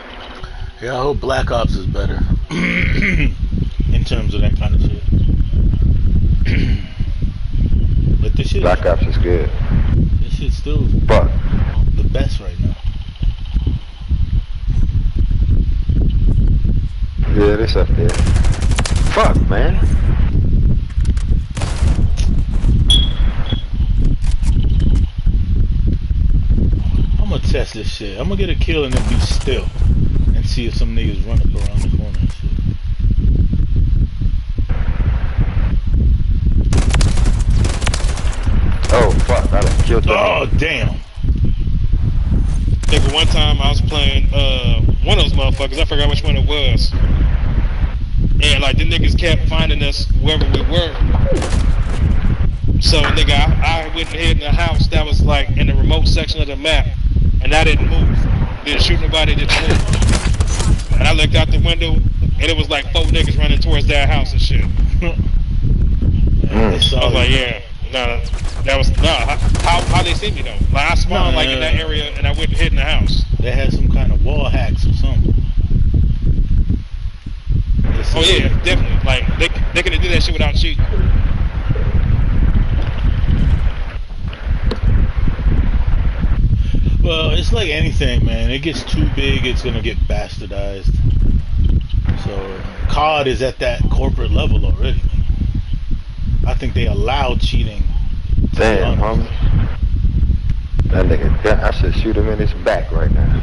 Yeah, I hope Black Ops is better in terms of that kind of shit. But this shit, Black Ops is good. this shit's still Fuck. the best right now. Yeah, this up there. Fuck, man. I'm gonna test this shit. I'm gonna get a kill and then be still and see if some niggas run up around the corner and shit. Oh, fuck. I done killed that. Oh, damn. Nigga, one time I was playing one of those motherfuckers. I forgot which one it was. And like the niggas kept finding us wherever we were. So nigga, I went and hid in a house that was like in the remote section of the map, and I didn't move. Didn't shoot nobody. Didn't move. And I looked out the window, and it was like 4 niggas running towards that house and shit. I was like, yeah, nah, that was nah. How they see me though? Like I spawned like in that area, and I went and hid in the house. They had some kind of wall hacks or something. Oh yeah, definitely. Like they could have did that shit without cheating. Well, it's like anything, man. It gets too big, it's gonna get bastardized. So COD is at that corporate level already. I think they allowed cheating. Damn, homie. That nigga, I should shoot him in his back right now.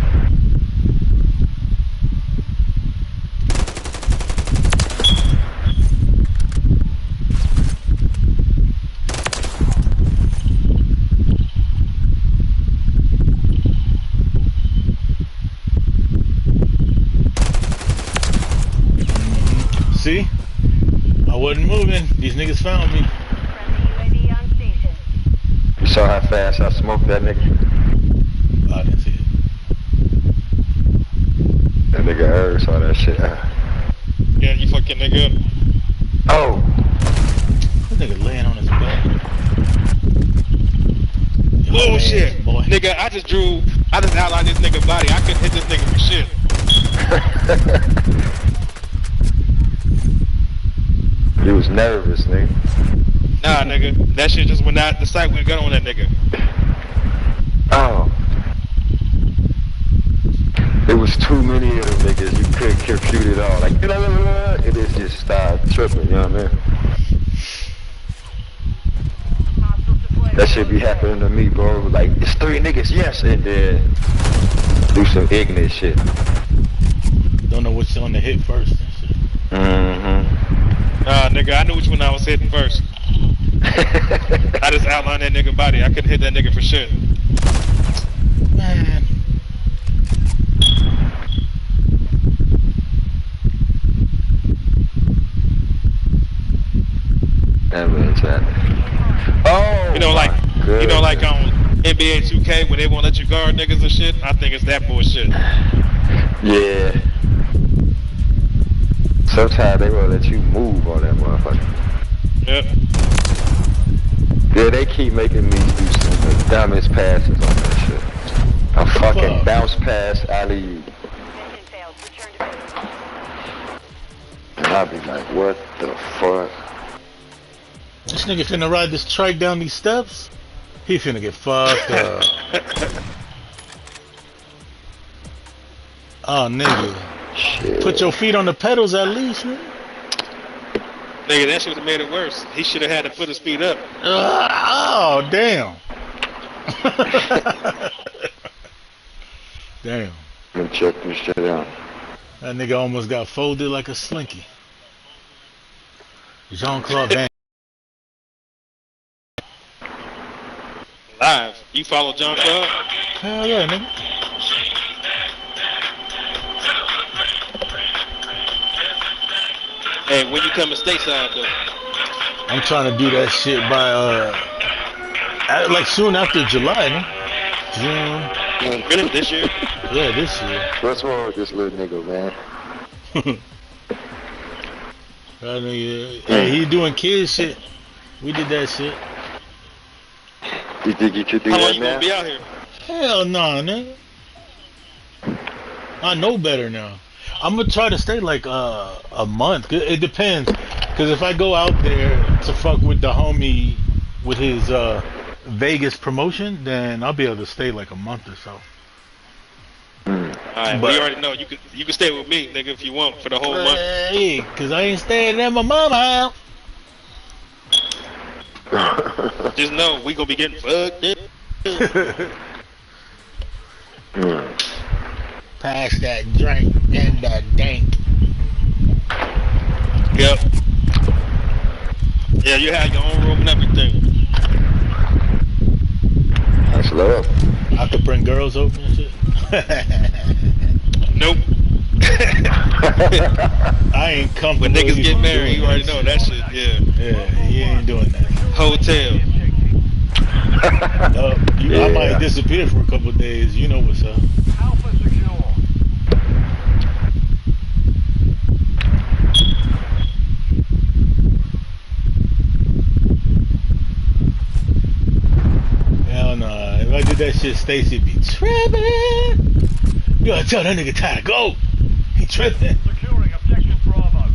See? I wasn't moving. These niggas found me. Friendly UAV on station. You saw how fast I smoked that nigga? I didn't see it. That nigga Herb saw that shit. Yeah, you fucking nigga. Oh! This nigga laying on his back. Yo, man, Bullshit, boy. nigga. I just outlined this nigga body. I couldn't hit this nigga for shit. You was nervous, nigga. Nah, nigga. That shit just went out. The sight went gun on that nigga. Oh. There was too many of them niggas. You couldn't compute it all. Like, blah, blah, blah, it just started tripping, you know what I mean? Hostile supply. That shit be happening to me, bro. Like, it's 3 niggas, yes, and then do some ignorant shit. Don't know which one to hit first and shit. Nigga, I knew which one I was hitting first. I just outlined that nigga body. I couldn't hit that nigga for shit. Man. That man's at it. Oh, You know, like goodness. on NBA 2K where they won't let you guard niggas and shit. I think it's that bullshit. Yeah. Sometimes they won't let you move on that motherfucker. Yep. Yeah, they keep making me do some of the dumbest passes on that shit. A fucking bounce pass out of you. Mission failed. Return to base. And I'll be like, what the fuck? This nigga finna ride this trike down these steps? He finna get fucked up. Oh, nigga. Shit. Put your feet on the pedals at least, man. Nigga, that shit would have made it worse. He should have had to put his feet up. Oh, damn. Damn. Let me check this shit out. That nigga almost got folded like a slinky. Jean-Claude Van. Live. You follow John Claude? Hell yeah, nigga. Hey, when you coming stateside though? I'm trying to do that shit by like soon after July, no? June. Really? This year? Yeah, this year. What's wrong with this little nigga, man? That nigga, hey, he doing kid shit. We did that shit. You think you could do How long that you gonna now? be out here? Hell nah, nigga. I know better now. I'm gonna try to stay like a month. It depends, cause if I go out there to fuck with the homie with his Vegas promotion, then I'll be able to stay like a month or so. Alright, well you already know you can stay with me, nigga, if you want for the whole month. Hey, cause I ain't staying at my mama house. Just know we gonna be getting fucked up. Pass that drink and that dank. Yep. Yeah, you have your own room and everything. That's love. I could bring girls over and shit. Nope. I ain't comfortable. When niggas get even married, doing you already that know that shit, yeah. Yeah, he ain't doing that. Hotel. I might disappear for a couple of days. You know what's up. Alpha secure. Hell nah. If I did that shit, Stacy'd be tripping. You gotta tell that nigga time to go. He tripping. Securing objective Bravo.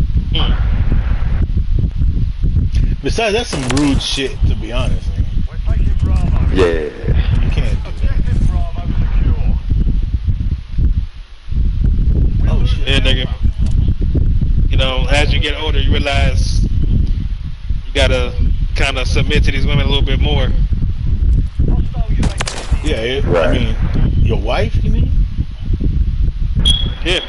Besides, that's some rude shit, to be honest. Man. We're taking Bravo. Yeah. You can't do that. Objective Bravo secure. Oh shit. Yeah, nigga. You know, as you get older, you realize you gotta kind of submit to these women a little bit more. Hostile UAV. Yeah, Right. I mean, your wife, you mean? Yeah.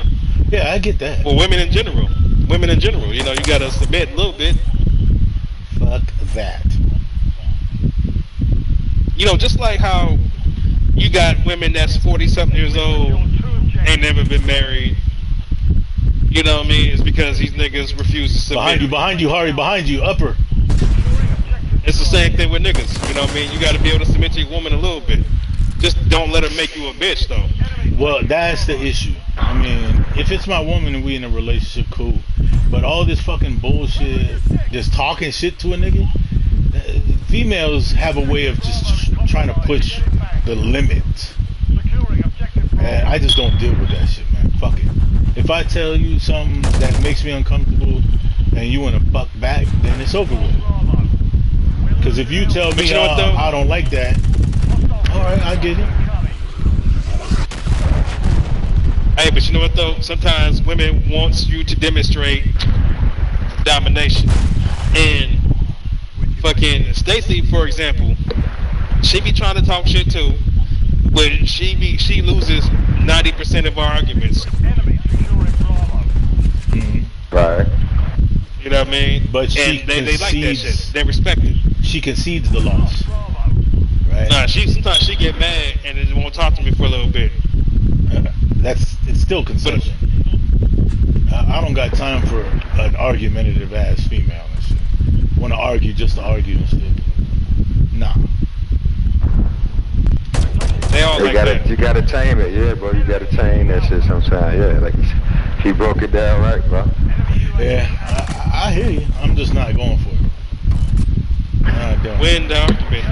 Yeah, I get that. Well, women in general. Women in general. You know, you gotta submit a little bit. Fuck that. You know, just like how you got women that's 40-something years old, ain't never been married. You know what I mean? It's because these niggas refuse to submit. Behind you, Harry, behind you, upper. It's the same thing with niggas. You know what I mean? You gotta be able to submit to your woman a little bit. Just don't let her make you a bitch, though. Well, that's the issue. I mean, if it's my woman and we in a relationship, cool. But all this fucking bullshit, just talking shit to a nigga, females have a way of just trying to push the limits. Securing objective Bravo. And I just don't deal with that shit, man. Fuck it. If I tell you something that makes me uncomfortable and you want to fuck back, then it's over with. Bravo. Because if you tell me you know what, though? I don't like that, alright, I get it. Hey, but you know what though? Sometimes women wants you to demonstrate domination. And fucking Stacy, for example, she be trying to talk shit too, but she loses 90% of our arguments. Enemy securing Bravo. Right. You know what I mean? But she and they like that concedes. shit. They respect it. She concedes the loss, right? Nah, sometimes she get mad and then won't talk to me for a little bit. It's still concession. I don't got time for an argumentative ass female and shit. Want to argue just to argue and shit. Nah. They all like that. You gotta tame it, yeah, bro. You gotta tame that shit sometimes, yeah. Like he broke it down right, bro. Yeah, I hear you. I'm just not going for it. I don't. Win the argument.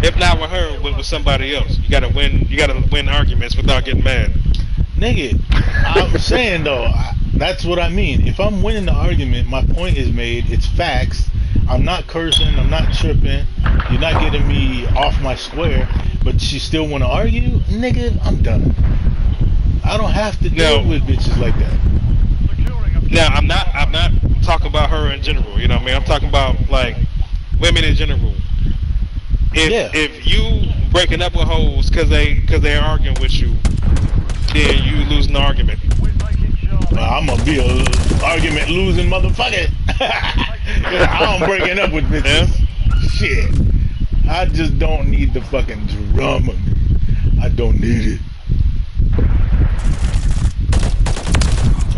If not with her, with somebody else. You gotta win arguments without getting mad. Nigga, I'm saying though, that's what I mean. If I'm winning the argument, my point is made. It's facts. I'm not cursing. I'm not tripping. You're not getting me off my square. But you still want to argue, nigga? I'm done. I don't have to deal with bitches like that. Now I'm not talking about her in general. You know what I mean? I'm talking about like women in general. If you breaking up with hoes because they're arguing with you, then you losing the argument. I'm gonna be a argument losing motherfucker. I'm breaking up with bitches. Yeah? Shit. I just don't need the fucking drama. I don't need it.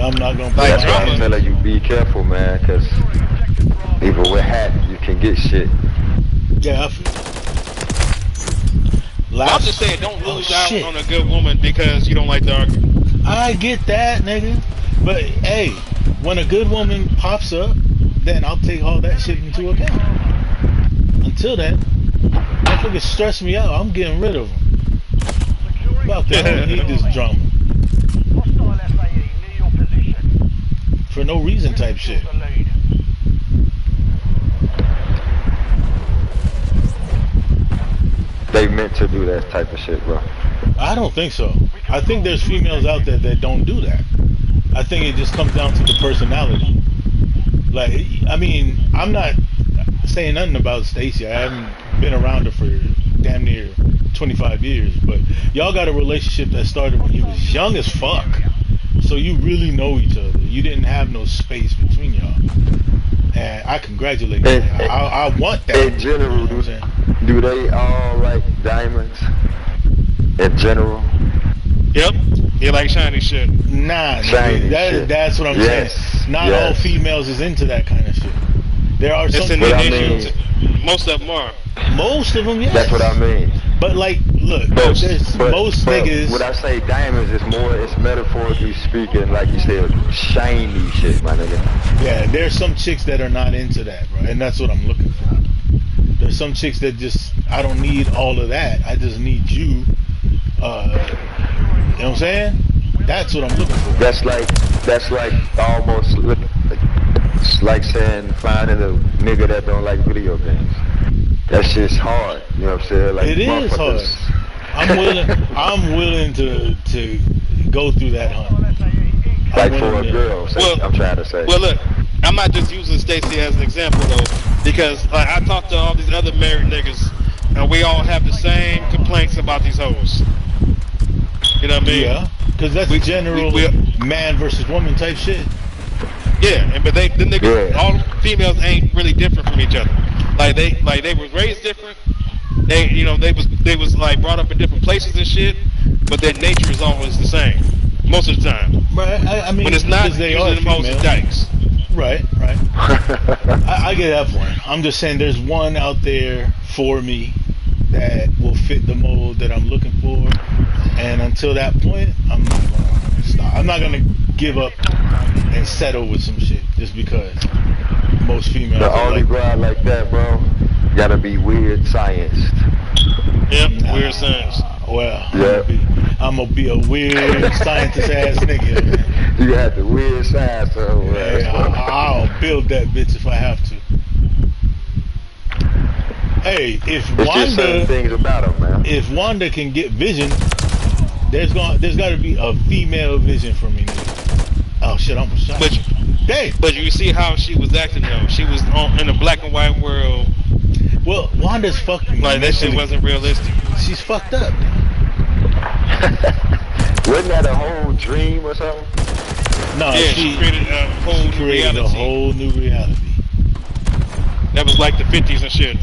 I'm not gonna play. That's why I'm telling you, be careful, man, because even with hat, you can get shit. Yeah, I feel. I'm just saying, don't lose out on a good woman because you don't like to argue. I get that, nigga. But hey, when a good woman pops up, then I'll take all that shit into account. Until then, motherfuckers stress me out. I'm getting rid of them. Fuck that. I don't need this drama. For no reason type shit. They meant to do that type of shit, bro. I don't think so. I think there's females out there that don't do that. I think it just comes down to the personality. Like, I mean, I'm not saying nothing about Stacy. I haven't been around her for damn near 25 years, but y'all got a relationship that started when you was young as fuck. So you really know each other. You didn't have no space between y'all. And I congratulate you. I want that. In general, do they all like diamonds? In general? Yep. They like shiny shit. Nah, shiny shit. That's what I'm saying. Not all females is into that kind of shit. There are some. Most of them are. Most of them, yes. That's what I mean. But like, look, most niggas. When I say diamonds, it's metaphorically speaking, like you said, shiny shit, my nigga. Yeah, there's some chicks that are not into that, bro, and that's what I'm looking for. There's some chicks that just, I don't need all of that. I just need you. You know what I'm saying? That's what I'm looking for. That's like almost it's like saying finding a nigga that don't like video games. That shit's hard. You know what I'm saying? Like, it is hard. I'm willing to go through that hunt. Like for a girl, I'm trying to say. Well, look, I'm not just using Stacy as an example though, because like I talked to all these other married niggas, and we all have the same complaints about these hoes. You know what I mean? Yeah, because that's general man versus woman type shit. Yeah, but the niggas, all females ain't really different from each other. Like they was raised different. They was like brought up in different places and shit, but their nature is always the same most of the time. Right. I mean, when it's not, they usually the most dykes. Right. I get that point. I'm just saying there's one out there for me that will fit the mold that I'm looking for, and until that point, I'm not gonna stop. I'm not gonna give up and settle with some shit just because most females. The only bride like that, bro, gotta be weird scienced. Yep, weird science. Well, I'm gonna be a weird scientist ass nigga. Man. You got the weird science, though. I'll build that bitch if I have to. Hey, if Wanda can get vision, there's got to be a female vision for me. Oh shit, I'm shot. But you see how she was acting though. She was in a black and white world. Well, Wanda's fucking like that shit wasn't realistic. She's fucked up. Wasn't that a whole dream or something? No, Yeah, she created a whole new created a reality. whole new reality. That was like the 50s and shit.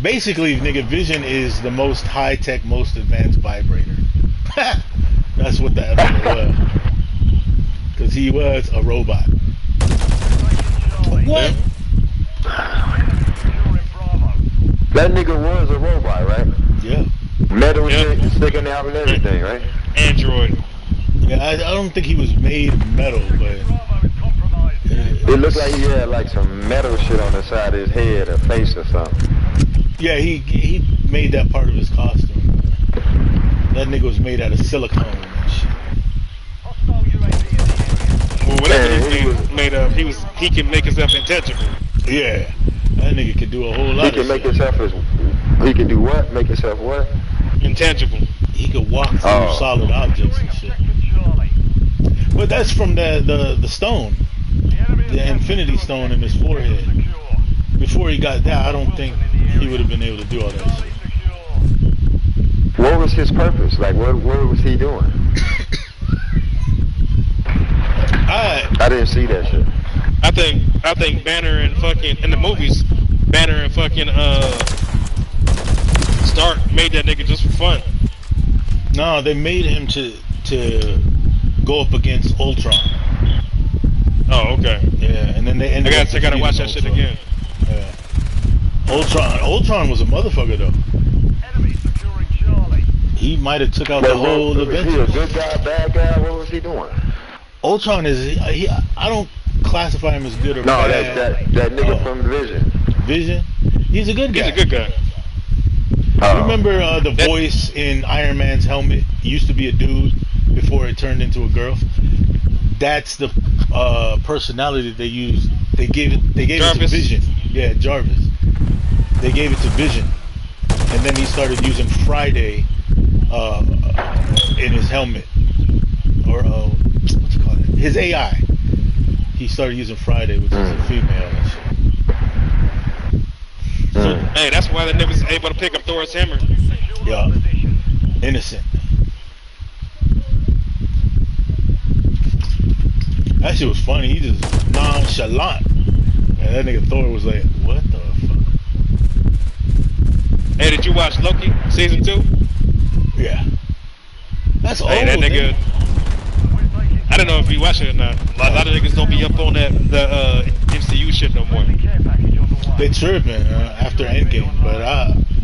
Basically, nigga, Vision is the most high tech, most advanced vibrator. That's what that nigga was. Because he was a robot. What? That nigga was a robot, right? Yeah. Metal Yep. shit sticking out and everything, right? Android. Yeah, I don't think he was made of metal, but It looked like he had like some metal shit on the side of his head or face or something. yeah, he made that part of his costume. That nigga was made out of silicone and shit. Well, whatever Man, he's made of, he can make himself intangible. Yeah, that nigga could do a whole lot He of can make shit. himself as he can do what? Make himself what? Intangible. He could walk through Oh. solid objects and shit. But that's from the stone, the Infinity Stone in his forehead. Before he got that, I don't think he would have been able to do all that shit. What was his purpose? Like what was he doing? I didn't see that shit. I think Banner and fucking in the movies, Banner and fucking Stark made that nigga just for fun. No, they made him to go up against Ultron. Oh, okay. Yeah, and then they ended up I gotta watch that defeating shit Ultron. again. Yeah. Ultron was a motherfucker though. He might have took out the whole was he a Avengers. good guy, bad guy? What was he doing? Ultron is I don't classify him as good or No, bad. that nigga Oh. from Vision. Vision. He's a good guy. He's a good guy. Oh. Remember the voice in Iron Man's helmet used to be a dude before it turned into a girl? That's the personality they used. They gave it to Jarvis. Vision. Yeah, Jarvis. They gave it to Vision, and then he started using Friday in his helmet, or what's it called? His AI. He started using Friday, which is a female and shit. So, Hey, that's why they never was able to pick up Thor's hammer. yeah, innocent. That shit was funny. He just nonchalant. And that nigga Thor was like, what the fuck? Hey, did you watch Loki season 2? Yeah. That's old. Hey, that nigga. I don't know if you watch it or not. A lot of niggas don't be up on the MCU shit no more. They tripping after Endgame, but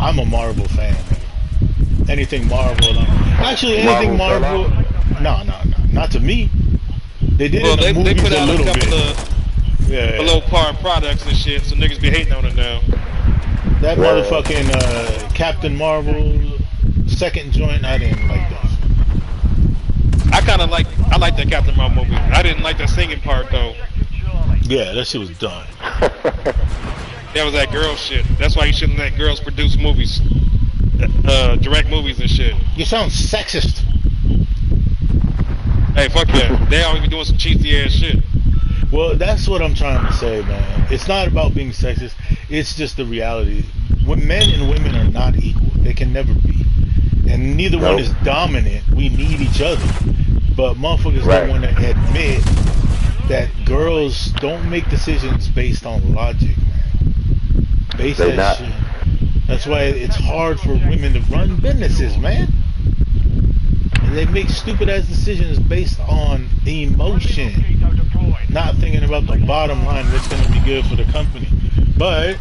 I'm a Marvel fan. Nigga. Anything Marvel. Actually, anything Marvel Marvel. No, not to me. They did Well, it in the they movies put a out a little couple bit. of Yeah. below par products and shit, so niggas be hating on it now. That Well- motherfucking Captain Marvel second joint, I didn't like that. I like that Captain Marvel movie. I didn't like the singing part though. Yeah, that shit was done. That was that girl shit. That's why you shouldn't let girls produce movies, direct movies and shit. You sound sexist. Hey, fuck that. They always be doing some cheesy ass shit. Well, that's what I'm trying to say, man. It's not about being sexist. It's just the reality. When men and women are not equal, they can never be. And neither one is dominant. We need each other. But motherfuckers don't want to admit that girls don't make decisions based on logic, man. Based on that shit. That's why it's hard for women to run businesses, man. And they make stupid ass decisions based on emotion, not thinking about the bottom line, what's going to be good for the company. But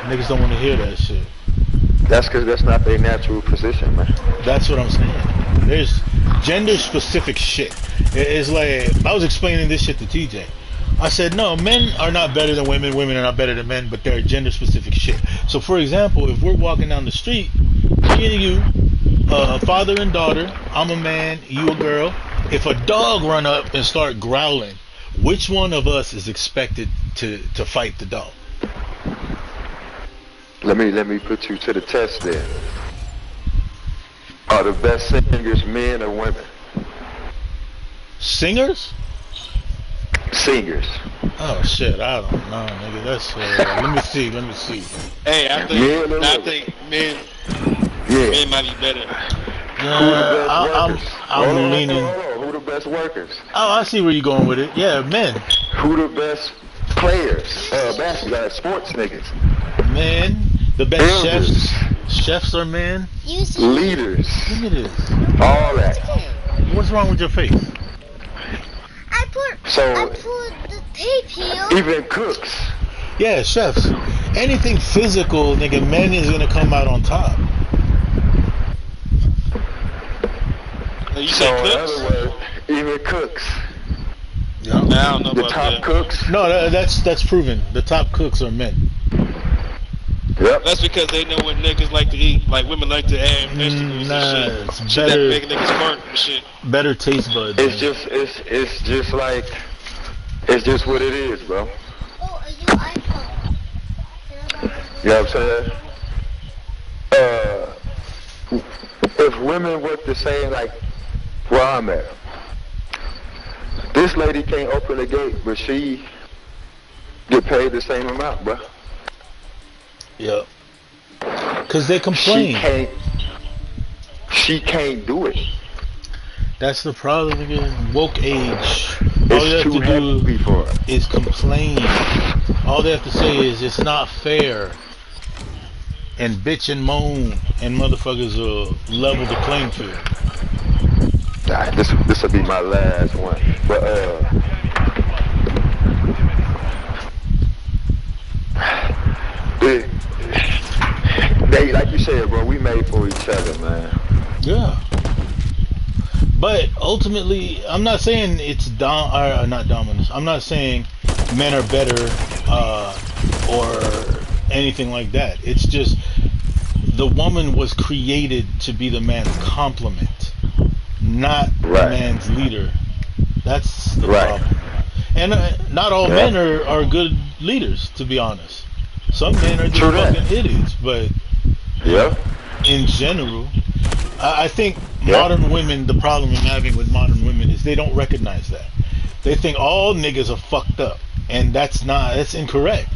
niggas don't want to hear that shit. That's because that's not their natural position, man. That's what I'm saying. There's gender specific shit. It's like, I was explaining this shit to TJ. I said, no, men are not better than women, women are not better than men, but they're gender specific shit. So for example, if we're walking down the street, me and you, father and daughter, I'm a man, you a girl. If a dog run up and start growling, which one of us is expected to fight the dog? Let me put you to the test then. Are the best singers men or women? Singers? Singers. Oh shit, I don't know, nigga. That's let me see. Hey, I think men Yeah. men might be better. Who the best I'm rappers? leaning. Hold who the best workers? Oh, I see where you're going with it. Yeah, men. Who the best players? Basketball, sports niggas. Men. The best Builders. chefs. Chefs are men. Leaders. Look at this. All that. What's wrong with your face? I put the tape here. Even cooks. Yeah, chefs. Anything physical, nigga, men is gonna come out on top. You So say in cooks? other words, even cooks. Yeah. I don't know The about top that. cooks. No, that's proven. The top cooks are men. Yep. That's because they know what niggas like to eat. Like women like to add vegetables Nah, and it's shit. Shit that better. make niggas fart and shit. Better taste buds. It's man. just what it is, bro. Oh, are you iPhone? You know what I'm saying? If women were to say, like, where I'm at, this lady can't open the gate, but she get paid the same amount, bro. Yep. Cause they complain. She can't do it. That's the problem, nigga. Woke age. All you It's have too to do heavy for her. is complain. All they have to say is it's not fair. And bitch and moan, and motherfuckers will level the playing field. Nah, this will be my last one. But they, like you said, bro, we made for each other, man. Yeah. But ultimately, I'm not saying it's not dominance. I'm not saying men are better or anything like that. It's just the woman was created to be the man's complement, not the Right. man's leader. That's the Right. problem. And not all men are good leaders, to be honest. Some men are just True that. fucking idiots, but Yeah. in general, I think Yeah. modern women, the problem I'm having with modern women is they don't recognize that. They think all niggas are fucked up, and that's incorrect.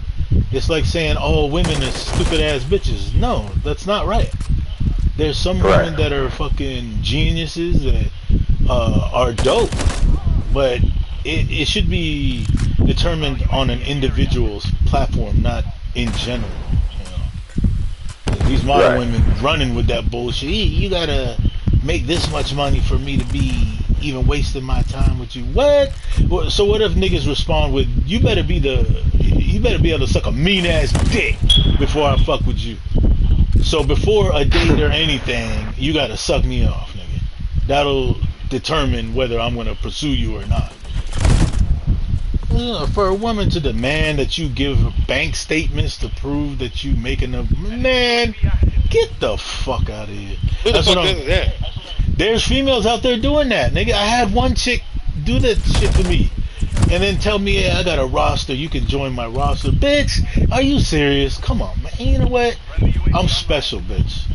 It's like saying all women are stupid ass bitches. No, that's not right. There's some women Right. that are fucking geniuses that are dope, but it should be determined on an individual's platform, not in general. You know? These modern Right. women running with that bullshit. You gotta make this much money for me to be even wasting my time with you. What? So what if niggas respond with, you better be able to suck a mean ass dick before I fuck with you. So before a date or anything, you gotta suck me off, nigga. That'll determine whether I'm gonna pursue you or not. For a woman to demand that you give bank statements to prove that you making a man, get the fuck out of here. Who the That's fuck what does that? There's females out there doing that, nigga. I had one chick do that shit to me, and then tell me, yeah, I got a roster. You can join my roster, bitch. Are you serious? Come on, man. You know what? I'm special, bitch.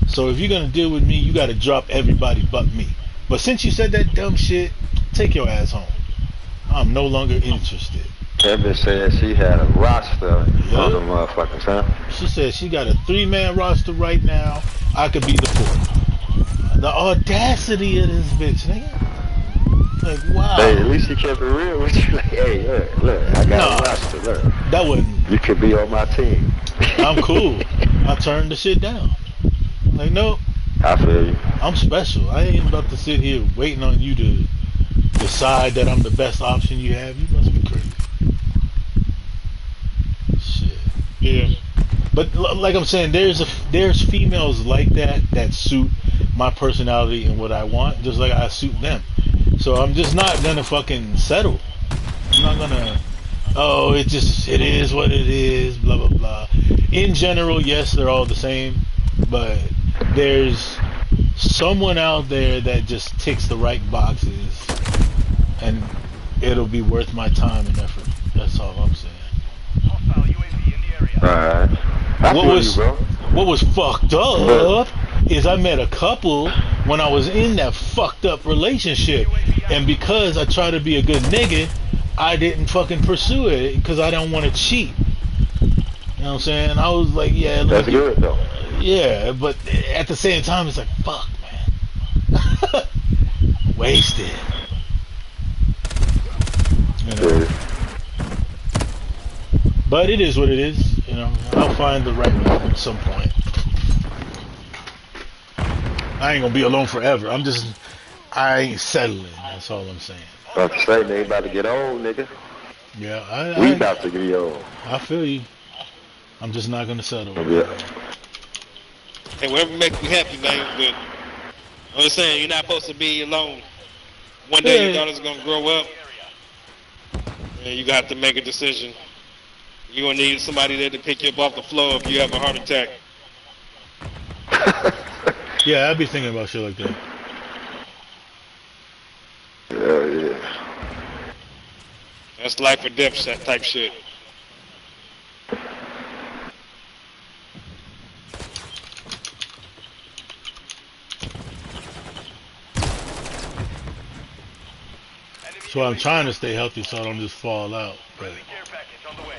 So if you're gonna deal with me, you gotta drop everybody but me. But since you said that dumb shit, take your ass home. I'm no longer interested. That bitch said she had a roster Yeah. on the motherfuckers, huh? She said she got a 3-man roster right now. I could be the 4th. The audacity of this bitch, nigga. Like, wow. Hey, at least she kept it real with you. Like, hey, look, I got Nah. a roster. Look, That wasn't. you could be on my team. I'm cool. I turned the shit down. Like, no, I feel you. I'm special. I ain't about to sit here waiting on you to decide that I'm the best option you have. You must be crazy. Shit. Yeah. But like I'm saying, there's females like that suit my personality and what I want, just like I suit them. So I'm just not gonna fucking settle. I'm not gonna. Oh, it is what it is. Blah blah blah. In general, yes, they're all the same, but there's someone out there that just ticks the right boxes, and it'll be worth my time and effort. That's all I'm saying. Hostile UAV in the area. Alright. I What feel was you, bro. what was fucked up is I met a couple when I was in that fucked up relationship, and because I try to be a good nigga, I didn't fucking pursue it because I don't want to cheat. You know what I'm saying? I was like, yeah, That's good, though. yeah, but at the same time, it's like, fuck, man, wasted. you know. Yeah. But it is what it is, you know. I'll find the right one at some point. I ain't gonna be alone forever. I ain't settling. That's all I'm saying. About to say, they about to get old, nigga. Yeah, We about to get old. I feel you. I'm just not gonna settle. Yeah. Hey, whatever makes you happy, man. But I'm just saying, you're not supposed to be alone. One day your daughter's gonna grow up, and you got to make a decision. You're gonna need somebody there to pick you up off the floor if you have a heart attack. Yeah, I'd be thinking about shit like that. Yeah. That's life or death type shit. So I'm trying to stay healthy so I don't just fall out. But Care package on the way.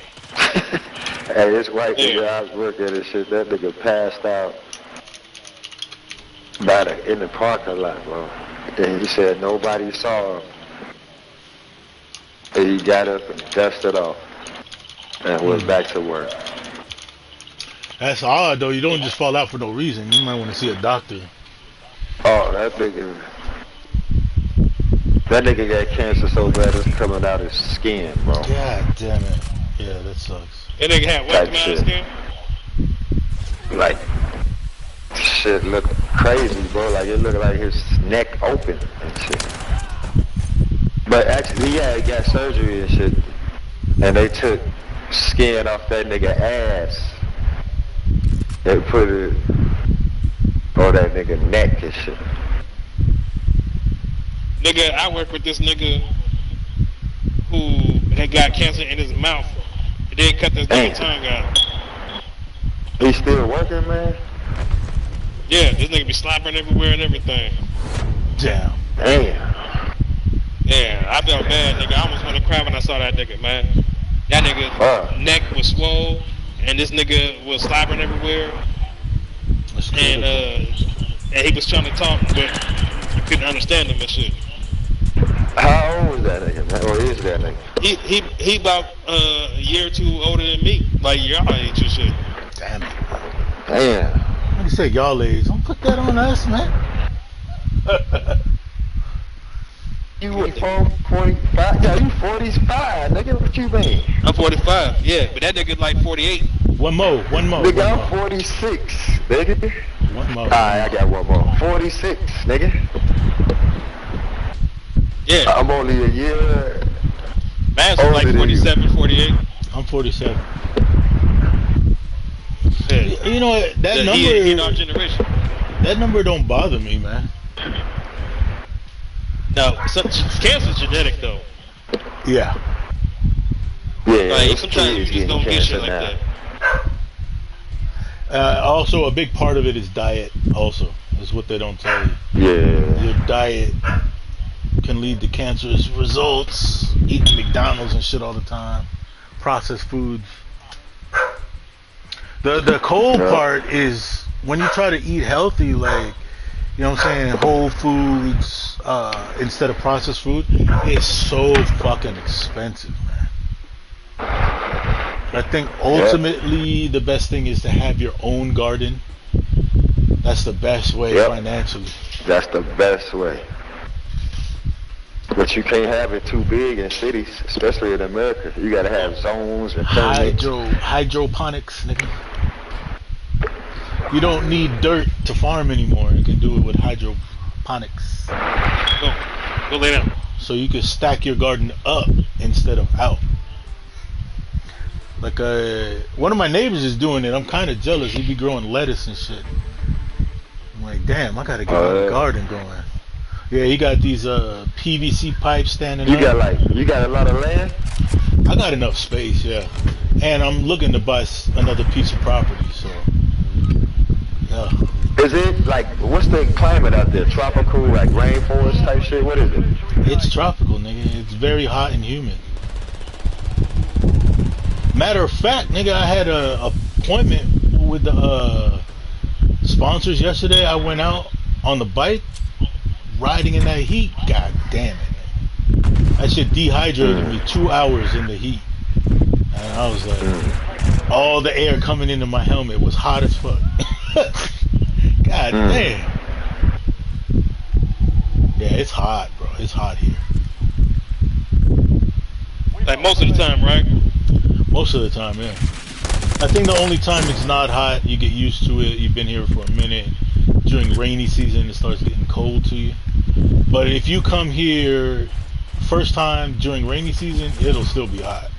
Hey, this white nigga I was working at this shit, that nigga passed out in the parking lot, bro. And he said nobody saw him. And he got up and dusted off and went back to work. that's odd though. You don't just fall out for no reason. You might want to see a doctor. Oh, that nigga got cancer so bad it's coming out his skin, bro. God damn it. Yeah, that sucks. That nigga had what Type come out of shit. skin? Like, shit looked crazy, bro. Like, it looked like his neck open and shit. But actually, he got surgery and shit. And they took skin off that nigga ass. They put it on that nigga neck and shit. Nigga, I work with this nigga who had got cancer in his mouth. And they cut this nigga tongue out. He still working, man? Yeah, this nigga be slobbering everywhere and everything. Damn. Damn. Yeah, I felt bad, nigga. I almost want to cry when I saw that nigga, man. That nigga neck was swole, and this nigga was slobbering everywhere. And he was trying to talk, but I couldn't understand him and shit. How old is that nigga, man? Or is that nigga? He about a year or two older than me, like y'all age and shit. Damn it. Damn. When you say y'all age, don't put that on us, man. You 45? Yeah, you 45, nigga. What you mean? I'm 45, yeah, but that nigga like 48. One more. Nigga, I'm 46, nigga. One more. Alright, I got one more. 46, nigga. Yeah, I'm only a year. man's was like 47, 48. I'm 47. Yeah. You know what? That number. He in our generation. That number don't bother me, man. No, cancer's genetic though. Yeah. Yeah, Like those sometimes you kids just don't getting get shit cancer like now. that. Also, a big part of it is diet. Also, is what they don't tell you. Yeah. Your diet can lead to cancerous results. Eating McDonald's and shit all the time, processed foods. The cold part is when you try to eat healthy, like, you know what I'm saying, whole foods instead of processed food. It's so fucking expensive, man. I think ultimately the best thing is to have your own garden. That's the best way financially. That's the best way. But you can't have it too big in cities, especially in America. You gotta have zones and permits. Hydroponics, nigga. You don't need dirt to farm anymore. You can do it with hydroponics. Go lay down. So you can stack your garden up instead of out. Like one of my neighbors is doing it. I'm kind of jealous. He be growing lettuce and shit. I'm like, damn, I gotta get my garden going. Yeah, he got these PVC pipes standing up. You got a lot of land? I got enough space, yeah. And I'm looking to buy another piece of property, so yeah. Is it like, what's the climate out there? Tropical, like rainforest type shit? What is it? It's tropical, nigga. It's very hot and humid. Matter of fact, nigga, I had a appointment with the sponsors yesterday. I went out on the bike, riding in that heat. God damn it. That shit dehydrated me 2 hours in the heat. And I was like, all the air coming into my helmet was hot as fuck. God damn. Yeah, it's hot, bro. It's hot here. Like most of the time, right? Most of the time, yeah. I think the only time it's not hot, you get used to it. You've been here for a minute. During rainy season, it starts getting cold to you. But if you come here first time during rainy season, it'll still be hot.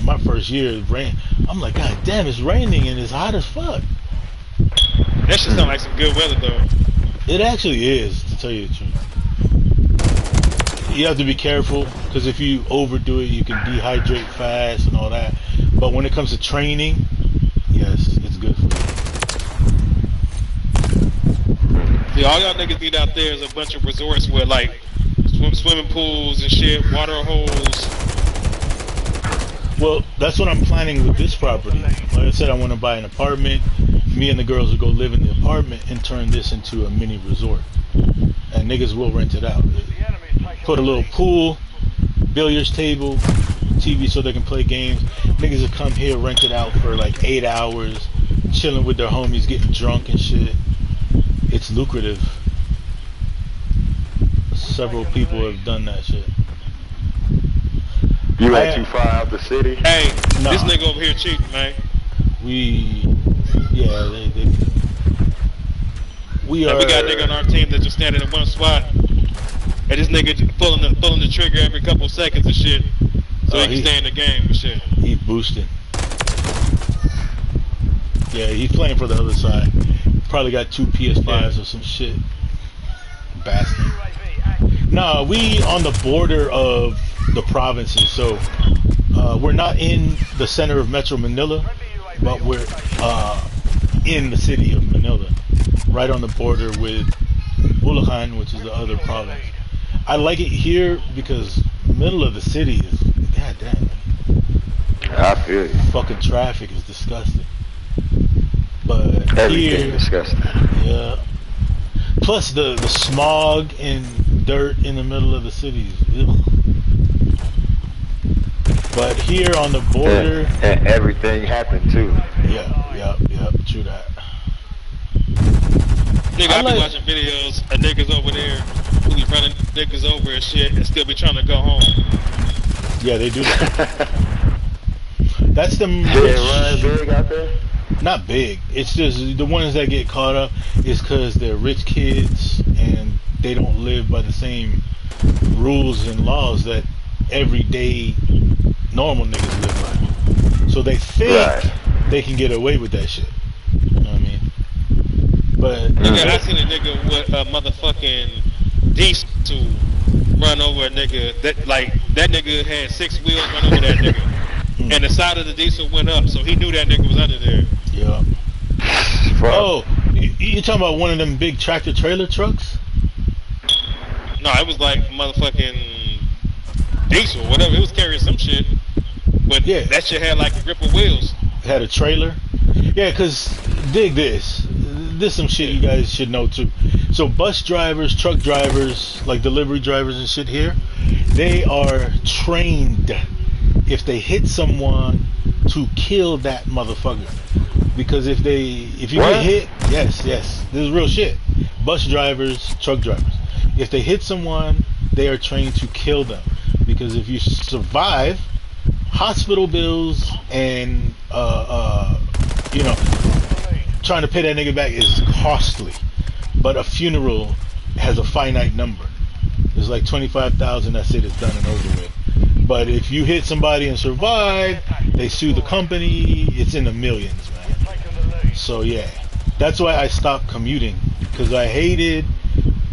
My first year, it rain. I'm like, God damn, it's raining and it's hot as fuck. That should sound like some good weather, though. It actually is, to tell you the truth. You have to be careful, because if you overdo it, you can dehydrate fast and all that. But when it comes to training, yes, it's good for you. Yeah, all y'all niggas need out there is a bunch of resorts with like swimming pools and shit, water holes. Well, that's what I'm planning with this property. Like I said, I want to buy an apartment. Me and the girls will go live in the apartment and turn this into a mini resort. And niggas will rent it out. Put a little pool, billiards table, TV so they can play games. Niggas will come here, rent it out for like 8 hours, chilling with their homies, getting drunk and shit. It's lucrative. Several people have done that shit. You ain't too far out the city? Hey, nah. This nigga over here cheating, man. We are. We got a nigga on our team that's just standing in one spot, and this nigga pulling the trigger every couple seconds and shit, so he can stay in the game and shit. He boosting. Yeah, he's playing for the other side. Probably got 2 PS5s or some shit. Bastard. Nah, we on the border of the provinces, so we're not in the center of Metro Manila, but we're in the city of Manila, right on the border with Bulacan, which is the other province. I like it here because middle of the city is, goddamn, I feel you. fucking traffic is disgusting. But Everything here, disgusting. yeah. Plus the smog and dirt in the middle of the city is, ugh. But here on the border, and everything happened too. Yeah, true that. Nigga, I be watching videos of niggas over there who be running niggas over and shit and still be trying to go home. Yeah, they do that. That's the run big out there? Not big. It's just the ones that get caught up is because they're rich kids and they don't live by the same rules and laws that everyday normal niggas live by. So they think they can get away with that shit. You know what I mean? But nigga, I seen a nigga with a motherfucking diesel run over a nigga that nigga had 6 wheels run over that nigga. And the side of the diesel went up, so he knew that nigga was under there. Yeah. Oh, you talking about one of them big tractor trailer trucks? No, it was like motherfucking diesel, whatever. It was carrying some shit, but yeah, that shit had like a grip of wheels. It had a trailer. Yeah, cause dig this. This some shit you guys should know too. So bus drivers, truck drivers, like delivery drivers and shit here, they are trained if they hit someone to kill that motherfucker. Because if you get hit, yes, this is real shit. Bus drivers, truck drivers, if they hit someone, they are trained to kill them. Because if you survive, hospital bills and trying to pay that nigga back is costly. But a funeral has a finite number. It's like 25,000. That's it. It's done and over with. But if you hit somebody and survive, they sue the company. It's in the millions, man. So yeah, that's why I stopped commuting, because I hated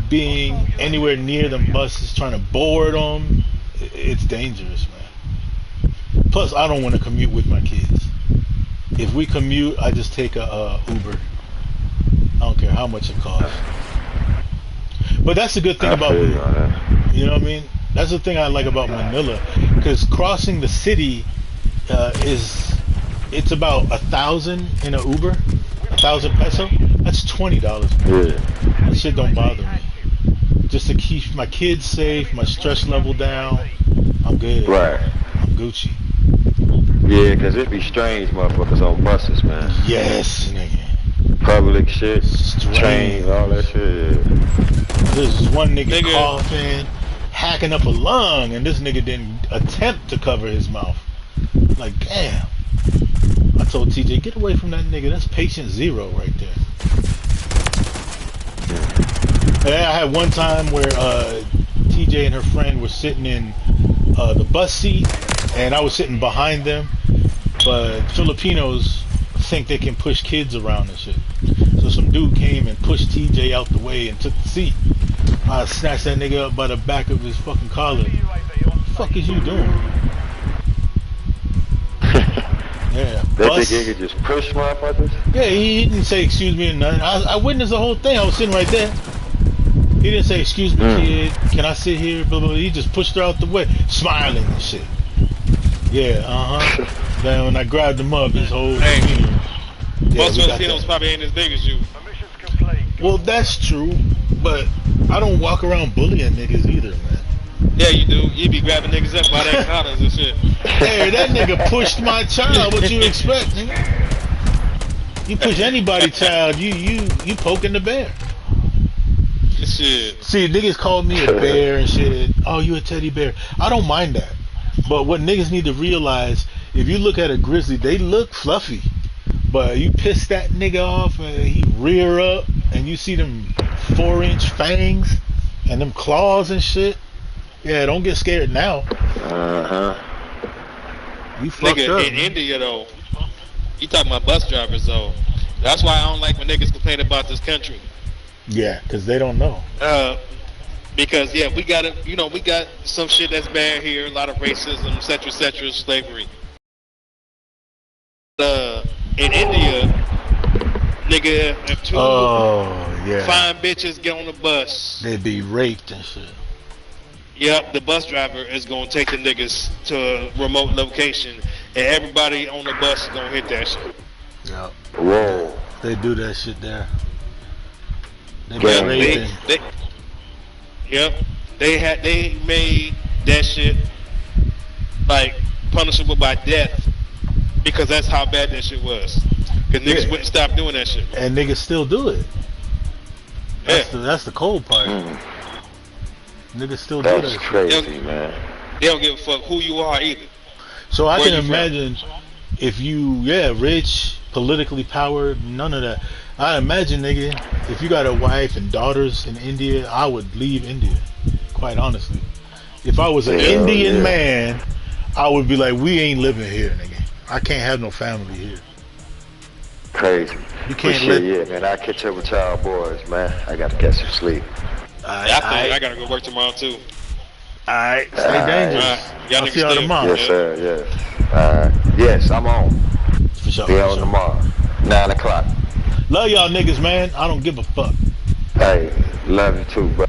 being anywhere near them buses, trying to board them. It's dangerous, man. Plus, I don't want to commute with my kids. If we commute, I just take a Uber. I don't care how much it costs. But that's the good thing about Manila. You know what I mean? That's the thing I like about Manila, because crossing the city it's about 1,000 in an Uber, 1,000 peso. That's $20. Yeah. That shit don't bother me. just to keep my kids safe, my stress level down. I'm good. Right. I'm Gucci. Yeah, cause it be strange motherfuckers on buses, man. Yes, nigga. Public shit, Strange. trains, all that shit. Yeah. There's this one nigga coughing, hacking up a lung, and this nigga didn't attempt to cover his mouth. Like, damn. I told TJ, get away from that nigga. That's patient zero right there. And I had one time where TJ and her friend were sitting in the bus seat, and I was sitting behind them. But Filipinos think they can push kids around and shit. So some dude came and pushed TJ out the way and took the seat. I snatched that nigga up by the back of his fucking collar. What the fuck is you doing? Yeah. That nigga just push motherfuckers? Yeah, he didn't say excuse me or nothing. I witnessed the whole thing. I was sitting right there. He didn't say excuse me, kid. Can I sit here? Blah, blah, blah. He just pushed her out the way, smiling and shit. Yeah, Then when I grabbed him up, his whole demeanor. Most Filipinos probably ain't as big as you. Mission's complete. Well, that's true, but I don't walk around bullying niggas either, man. Yeah, you do. You be grabbing niggas up by their collars and shit. Hey, that nigga pushed my child. What you expect, nigga? You push anybody's child, you poking the bear. Shit. See, niggas call me a bear and shit. Oh, you a teddy bear. I don't mind that. But what niggas need to realize, if you look at a grizzly, they look fluffy. But you piss that nigga off and he rear up and you see them 4-inch fangs and them claws and shit. Yeah, don't get scared now. You fucked Nigga, up. in India though, you talking about bus drivers though. That's why I don't like when niggas complain about this country. Yeah, because they don't know. Because yeah, we got some shit that's bad here, a lot of racism, etc., slavery. In India, nigga, if two fine bitches get on the bus, they'd be raped and shit. Yep, the bus driver is gonna take the niggas to a remote location, and everybody on the bus is gonna hit that shit. Yep. Whoa. They do that shit there. They made that shit like punishable by death because that's how bad that shit was. Cause niggas wouldn't stop doing that shit. And niggas still do it. That's the cold part. Niggas still do that. That's crazy, man. They don't give a fuck who you are either. So I can imagine if you, rich, politically powered, none of that. I imagine, nigga, if you got a wife and daughters in India, I would leave India. Quite honestly, if I was an Indian man, I would be like, we ain't living here, nigga. I can't have no family here. Crazy. You can't man. I catch up with y'all boys, man. I gotta get some sleep. I gotta go work tomorrow too. Alright, stay dangerous. I'll see y'all tomorrow. Yes, sir. Yes. Yes, I'm on. For sure. Be on tomorrow. 9 o'clock. Love y'all niggas, man. I don't give a fuck. Hey, love you too, bro.